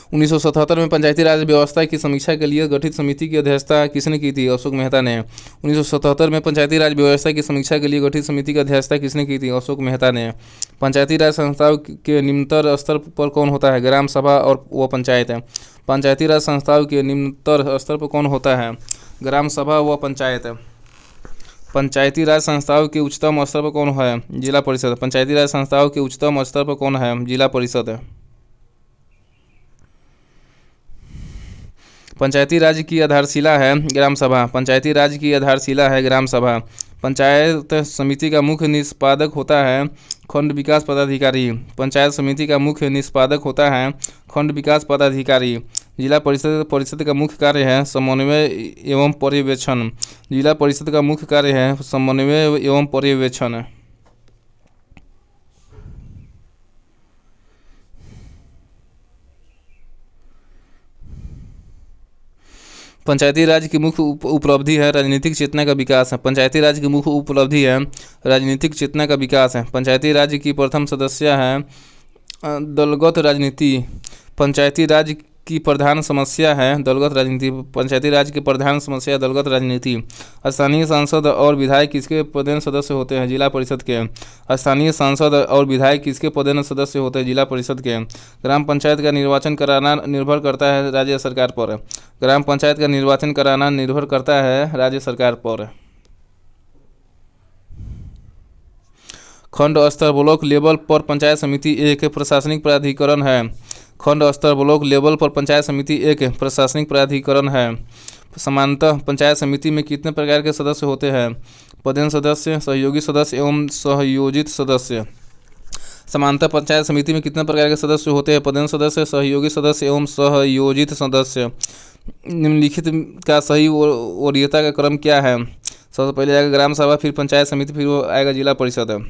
1977 में पंचायती राज व्यवस्था की समीक्षा के लिए गठित समिति की अध्यक्षता किसने की थी, अशोक मेहता ने। 1977 में पंचायती राज व्यवस्था की समीक्षा के लिए गठित समिति की अध्यक्षता किसने की थी, अशोक मेहता ने। पंचायती राज संस्थाओं के निम्नतर स्तर पर कौन होता है, ग्राम सभा और व पंचायत है। पंचायती राज संस्थाओं के निम्नतर स्तर पर कौन होता है, ग्राम सभा व पंचायत। पंचायती राज संस्थाओं के उच्चतम स्तर पर कौन है, जिला परिषद। पंचायती राज संस्थाओं के उच्चतम स्तर पर कौन है, जिला परिषद। पंचायती राज की आधारशिला है ग्राम सभा। पंचायती राज की आधारशिला है ग्राम सभा। पंचायत समिति का मुख्य निष्पादक होता है खंड विकास पदाधिकारी। पंचायत समिति का मुख्य निष्पादक होता है खंड विकास पदाधिकारी। जिला परिषद का मुख्य कार्य है समन्वय एवं पर्यवेक्षण। जिला परिषद का मुख्य कार्य है समन्वय एवं पर्यवेक्षण। पंचायती राज की मुख्य उपलब्धि है राजनीतिक चेतना का विकास है। पंचायती राज की मुख्य उपलब्धि है राजनीतिक चेतना का विकास है। पंचायती राज की प्रथम सदस्य है दलगत राजनीति। पंचायती राज की प्रधान समस्या है दलगत राजनीति। पंचायती राज की प्रधान समस्या है दलगत राजनीति। स्थानीय सांसद और विधायक किसके पदेन सदस्य होते हैं? जिला परिषद के। स्थानीय सांसद और विधायक किसके पदेन सदस्य होते हैं? जिला परिषद के। ग्राम पंचायत का निर्वाचन कराना निर्भर करता है राज्य सरकार पर। ग्राम पंचायत का निर्वाचन कराना निर्भर करता है राज्य सरकार पर। खंड स्तर ब्लॉक लेवल पर पंचायत समिति एक प्रशासनिक प्राधिकरण है। खंड स्तर ब्लॉक लेवल पर पंचायत समिति एक प्रशासनिक प्राधिकरण है। सामान्यतः पंचायत समिति में कितने प्रकार के सदस्य होते हैं? पदेन सदस्य, सहयोगी सदस्य एवं सहयोजित सदस्य। सामान्यतः पंचायत समिति में कितने प्रकार के सदस्य होते हैं? पदेन सदस्य, सहयोगी सदस्य एवं सहयोजित सदस्य। निम्नलिखित का सही वरीयता का क्रम क्या है? सबसे पहले आएगा ग्राम सभा, फिर पंचायत समिति, फिर वो आएगा जिला परिषद।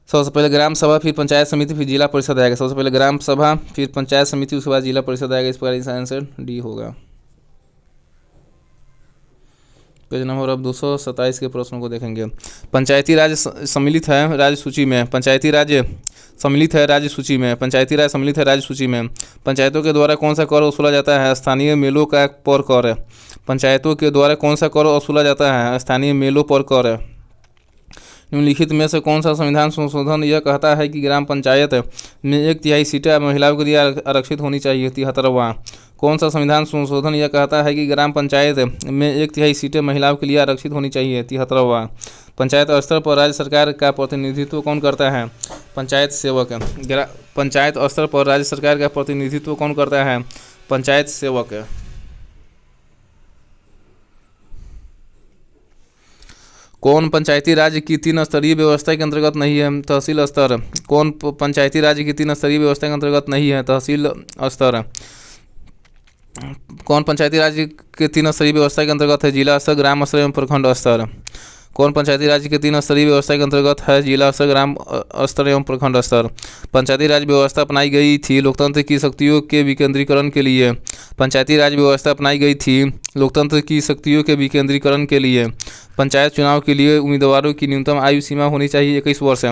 सबसे पहले ग्राम सभा, फिर पंचायत समिति, फिर जिला परिषद आएगा। सबसे पहले ग्राम सभा, फिर पंचायत समिति, उसके बाद जिला परिषद आएगा। इस प्रकार इसका आंसर डी होगा। पेज नंबर अब 227 के प्रश्नों को देखेंगे। पंचायती राज सम्मिलित है राज्य सूची में। पंचायती राज सम्मिलित है राज्य सूची में। पंचायती राज सम्मिलित है राज्य सूची में। पंचायतों के द्वारा कौन सा कर वसूला जाता है? स्थानीय मेलों का पर कर। पंचायतों के द्वारा कौन सा कर वसूला जाता है? स्थानीय मेलों पर कर। निम्नलिखित में से कौन सा संविधान संशोधन यह कहता है कि ग्राम पंचायत में 1/3 सीटें महिलाओं के लिए आरक्षित होनी चाहिए? 73वां। कौन सा संविधान संशोधन यह कहता है कि ग्राम पंचायत में 1/3 सीटें महिलाओं के लिए आरक्षित होनी चाहिए? 73वां। पंचायत स्तर पर राज्य सरकार का प्रतिनिधित्व कौन करता है? पंचायत सेवक। पंचायत स्तर पर राज्य सरकार का प्रतिनिधित्व कौन करता है? पंचायत सेवक। कौन पंचायती राज की 3 स्तरीय व्यवस्था के अंतर्गत नहीं है? तहसील स्तर। कौन पंचायती राज की 3 स्तरीय व्यवस्था के अंतर्गत नहीं है? तहसील स्तर। कौन पंचायती राज के 3 स्तरीय व्यवस्था के अंतर्गत है? जिला स्तर, ग्राम स्तर एवं प्रखंड स्तर। कौन पंचायती राज के 3 स्तरीय व्यवस्था के अंतर्गत है? जिला स्तर, ग्राम स्तर एवं प्रखंड स्तर। पंचायती राज व्यवस्था अपनाई गई थी लोकतंत्र की शक्तियों के विकेंद्रीकरण के लिए। पंचायती राज व्यवस्था अपनाई गई थी लोकतंत्र की शक्तियों के विकेंद्रीकरण के लिए। पंचायत चुनाव के लिए उम्मीदवारों की न्यूनतम आयु सीमा होनी चाहिए 21 वर्ष।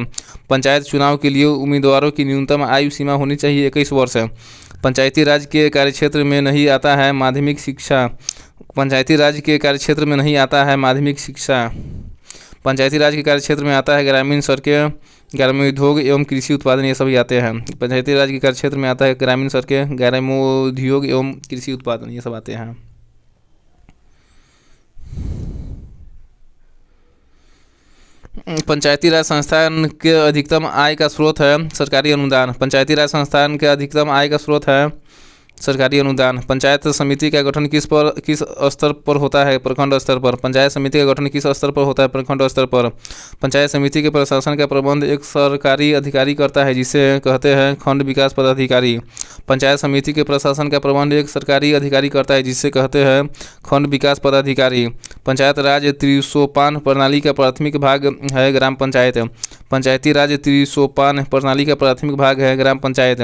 पंचायत चुनाव के लिए उम्मीदवारों की न्यूनतम आयु सीमा होनी चाहिए 21 वर्ष। पंचायती राज के कार्यक्षेत्र में नहीं आता है माध्यमिक शिक्षा। पंचायती राज के कार्यक्षेत्र में नहीं आता है माध्यमिक शिक्षा। पंचायती राज के कार्यक्षेत्र में आता है ग्रामीण सड़कें, ग्रामीण उद्योग एवं कृषि उत्पादन, ये सभी आते हैं। पंचायती राज के कार्यक्षेत्र में आता है ग्रामीण सड़कें, ग्रामीण उद्योग एवं कृषि उत्पादन, ये सब आते हैं। पंचायती राज संस्थान के अधिकतम आय का स्रोत है सरकारी अनुदान। पंचायती राज संस्थान के अधिकतम आय का स्रोत है सरकारी अनुदान। पंचायत समिति का गठन किस स्तर पर होता है? प्रखंड स्तर पर। पंचायत समिति का गठन किस स्तर पर होता है? प्रखंड स्तर पर। पंचायत समिति के प्रशासन का प्रबंध एक सरकारी अधिकारी करता है जिसे कहते हैं खंड विकास पदाधिकारी। पंचायत समिति के प्रशासन का प्रबंध एक सरकारी अधिकारी करता है जिसे कहते हैं खंड विकास पदाधिकारी। पंचायत राज त्रिसोपान प्रणाली का प्राथमिक भाग है ग्राम पंचायत। पंचायती राज त्रिसोपान प्रणाली का प्राथमिक भाग है ग्राम पंचायत।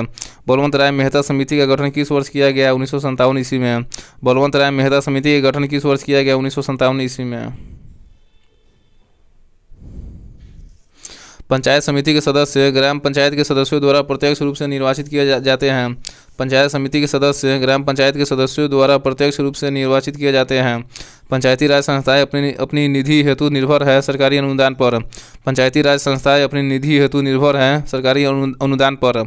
बलवंत राय मेहता समिति का गठन किस वर्ष किया गया? 1957 ईस्वी में। बलवंत राय मेहता समिति का गठन किस वर्ष किया गया? 1957 ईस्वी में। पंचायत समिति के सदस्य ग्राम पंचायत के सदस्यों द्वारा प्रत्यक्ष रूप से निर्वाचित किए जाते हैं। पंचायत समिति के सदस्य ग्राम पंचायत के सदस्यों द्वारा प्रत्यक्ष रूप से निर्वाचित किए जाते हैं। पंचायती राज संस्थाएं अपनी निधि हेतु निर्भर है सरकारी अनुदान पर। पंचायती राज संस्थाएं अपनी निधि हेतु निर्भर हैं सरकारी अनुदान पर।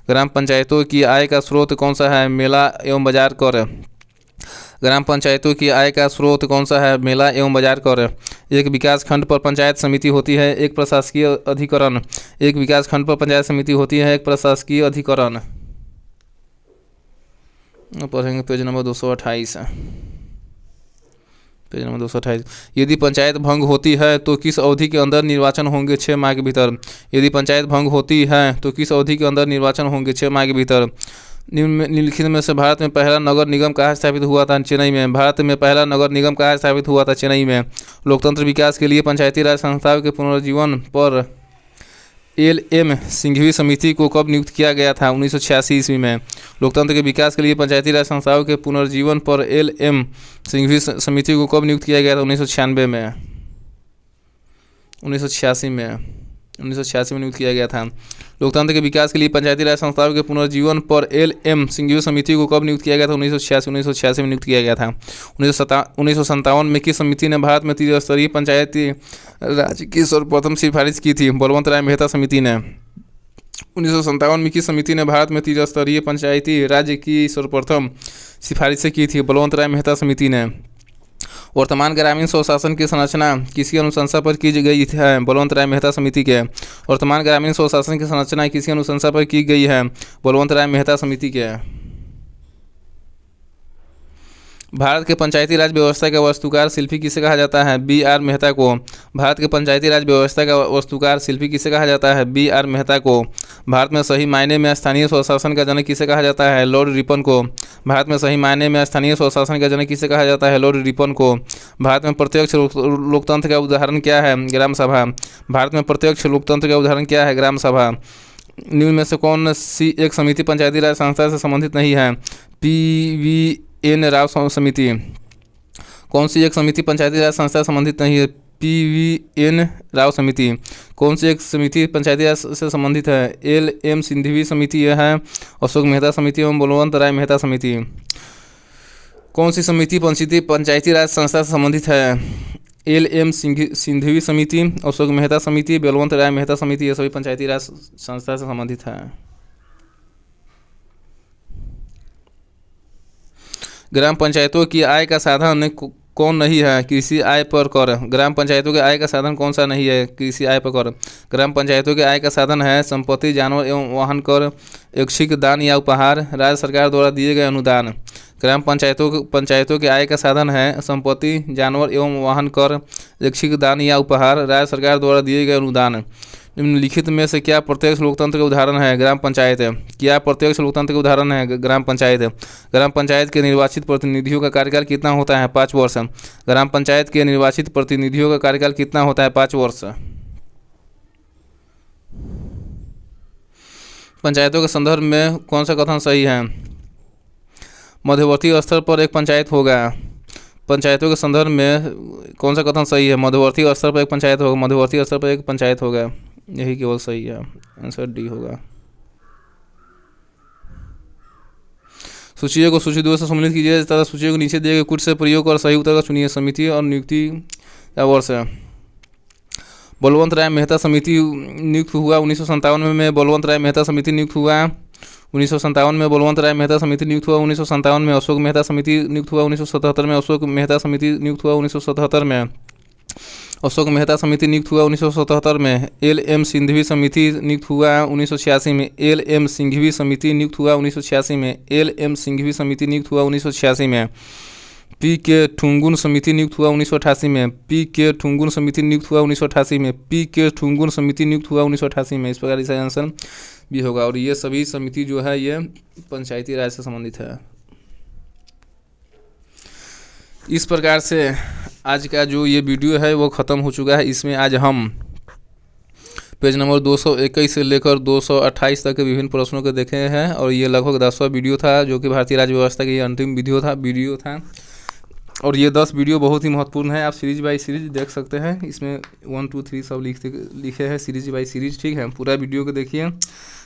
ग्राम पंचायतों की आय का स्रोत कौन सा है? मेला एवं बाजार कर। ग्राम पंचायतों की आय का स्रोत कौन सा है? मेला एवं बाजार कर। एक विकास खंड पर पंचायत समिति होती है, एक प्रशासकीय अधिकरण। एक विकास खंड पर पंचायत समिति होती है, एक प्रशासकीय अधिकरण। पढ़ेंगे पेज नंबर 228। Page number 228। यदि पंचायत भंग होती है तो किस अवधि के अंदर निर्वाचन होंगे? 6 माह के भीतर। यदि पंचायत भंग होती है तो किस अवधि के अंदर निर्वाचन होंगे? 6 माह के भीतर। निम्नलिखित में से भारत में पहला नगर निगम कहाँ स्थापित हुआ था? चेन्नई में। भारत में पहला नगर निगम कहाँ स्थापित हुआ था? चेन्नई में। लोकतंत्र विकास के लिए पंचायती राज संस्थाओं के पुनर्जीवन पर LM सिंघवी समिति को कब नियुक्त किया गया था? 1986 ईस्वी में। लोकतंत्र के विकास के लिए पंचायती राज संस्थाओं के पुनर्जीवन पर LM सिंघवी समिति को कब नियुक्त किया गया था? 1996 में। 1986 में नियुक्त किया गया था। लोकतंत्र के विकास के लिए पंचायती राज संस्थाओं के पुनर्जीवन पर एल.एम. सिंघवी समिति को कब नियुक्त किया गया था? 1986 में नियुक्त किया गया था। 1957 में किस समिति ने भारत में त्रिस्तरीय पंचायती राज की सर्वप्रथम सिफारिश की थी? बलवंत राय मेहता समिति ने। 1957 में किस समिति ने भारत में त्रिस्तरीय पंचायती राज्य की सर्वप्रथम सिफारिश की थी? बलवंत राय मेहता समिति ने। वर्तमान ग्रामीण स्वशासन की संरचना किसकी अनुशंसा पर की गई है? बलवंत राय मेहता समिति के। वर्तमान ग्रामीण स्वशासन की संरचना किसकी अनुशंसा पर की गई है? बलवंत राय मेहता समिति के। भारत के पंचायती राज व्यवस्था का वास्तुकार शिल्पी किसे कहा जाता है? बी.आर. मेहता को। भारत के पंचायती राज व्यवस्था का वास्तुकार शिल्पी किसे कहा जाता है? बी.आर. मेहता को। भारत में सही मायने में स्थानीय स्वशासन का जनक किसे कहा जाता है? लॉर्ड रिपन को। भारत में सही मायने में स्थानीय स्वशासन का जनक किसे कहा जाता है? लॉर्ड रिपन को। भारत में प्रत्यक्ष लोकतंत्र का उदाहरण क्या है? ग्राम सभा। भारत में प्रत्यक्ष लोकतंत्र का उदाहरण क्या है? ग्राम सभा। निम्न में से कौन सी एक समिति पंचायती राज संस्था से संबंधित नहीं है? पी.वी.एन. राव समिति। कौन सी एक समिति पंचायती राज संस्था से संबंधित नहीं है? पी.वी.एन. राव समिति। कौन सी एक समिति पंचायती राज से संबंधित है? एल.एम. सिंघवी समिति यह है, अशोक मेहता समिति एवं बलवंत राय मेहता समिति। कौन सी समिति पंचायती राज संस्था से संबंधित है? एल.एम. सिंघवी समिति, अशोक मेहता समिति, बलवंत राय मेहता समिति, ये सभी पंचायती राज संस्था से संबंधित है। ग्राम पंचायतों की आय का साधन कौन नहीं है? कृषि आय पर कर। ग्राम पंचायतों के आय का साधन कौन सा नहीं है? कृषि आय पर कर। ग्राम पंचायतों के आय का साधन है संपत्ति, जानवर एवं वाहन कर, ऐच्छिक दान या उपहार, राज्य सरकार द्वारा दिए गए अनुदान। ग्राम पंचायतों के आय का साधन है संपत्ति, जानवर एवं वाहन कर, ऐच्छिक दान या उपहार, राज्य सरकार द्वारा दिए गए अनुदान। निम्नलिखित में से क्या प्रत्यक्ष लोकतंत्र का उदाहरण है? ग्राम पंचायत। क्या प्रत्यक्ष लोकतंत्र का उदाहरण है? ग्राम पंचायत। ग्राम पंचायत के निर्वाचित प्रतिनिधियों का कार्यकाल कितना होता है? 5 वर्ष। ग्राम पंचायत के निर्वाचित प्रतिनिधियों का कार्यकाल कितना होता है? 5 वर्ष। पंचायतों के संदर्भ में कौन सा कथन सही है? मध्यवर्ती स्तर पर एक पंचायत होगा। पंचायतों के संदर्भ में कौन सा कथन सही है? मध्यवर्ती स्तर पर एक पंचायत होगा। मध्यवर्ती स्तर पर एक पंचायत होगा, यही केवल सही है। आंसर डी होगा। सूचियों को सूची 2 से सम्मिलित कीजिए तथा सूचियों को नीचे दिए गए कुछ से प्रयोग और सही उत्तर का चुनिए। समिति और नियुक्ति का वर्ष है। बलवंत राय मेहता समिति नियुक्त हुआ 1957 में। बलवंत राय मेहता समिति नियुक्त हुआ 1957 में। बलवंत राय मेहता समिति नियुक्त हुआ 1957 में। अशोक मेहता समिति नियुक्त हुआ 1977 में। अशोक मेहता समिति नियुक्त हुआ 1977 में। अशोक मेहता समिति नियुक्त हुआ 1977 में। एल.एम. सिंघवी समिति नियुक्त हुआ 1986 में। एल.एम. सिंघवी समिति नियुक्त हुआ 1986 में। एल.एम. सिंघवी समिति नियुक्त हुआ 1986 में। पी.के. ठुंगुन समिति नियुक्त हुआ 1988 में। पी.के. ठुंगुन समिति नियुक्त हुआ 1988 में। पी.के. ठुंगुन समिति नियुक्त हुआ 1988 में। इस प्रकार इसका आंसर भी होगा। और ये सभी समिति जो है ये पंचायती राज से संबंधित है। इस प्रकार से आज का जो ये वीडियो है वो ख़त्म हो चुका है। इसमें आज हम पेज नंबर 221 से लेकर 228 तक के विभिन्न प्रश्नों को देखे हैं। और ये लगभग 10वां वीडियो था जो कि भारतीय राज्य व्यवस्था की अंतिम वीडियो था। और ये 10 वीडियो बहुत ही महत्वपूर्ण है। आप सीरीज बाय सीरीज देख सकते हैं। इसमें 1 2 3 सब लिखे हैं सीरीज बाय सीरीज। ठीक है, पूरा वीडियो को देखिए।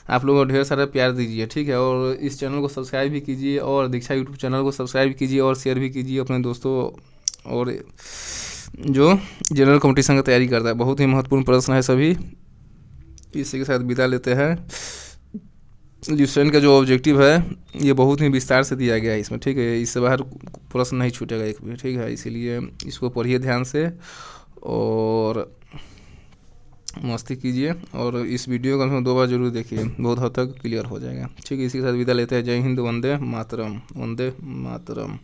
आप लोगों को ढेर सारा प्यार दीजिए। ठीक है, और इस चैनल को सब्सक्राइब भी कीजिए और दीक्षा यूट्यूब चैनल को सब्सक्राइब कीजिए और शेयर भी कीजिए अपने दोस्तों और जो जनरल कंपटीशन की तैयारी करता है। बहुत ही महत्वपूर्ण प्रश्न है सभी। इसी के साथ विदा लेते हैं। लिस्टेंट का जो ऑब्जेक्टिव है ये बहुत ही विस्तार से दिया गया है इसमें। ठीक है, इससे बाहर प्रश्न नहीं छूटेगा एक भी। ठीक है, इसीलिए इसको पढ़िए ध्यान से और मस्ती कीजिए। और इस वीडियो को 2 बार जरूर देखिए, बहुत हद तक क्लियर हो जाएगा। ठीक है, इसी के साथ विदा लेते हैं। जय हिंद, वंदे मातरम। वंदे मातरम।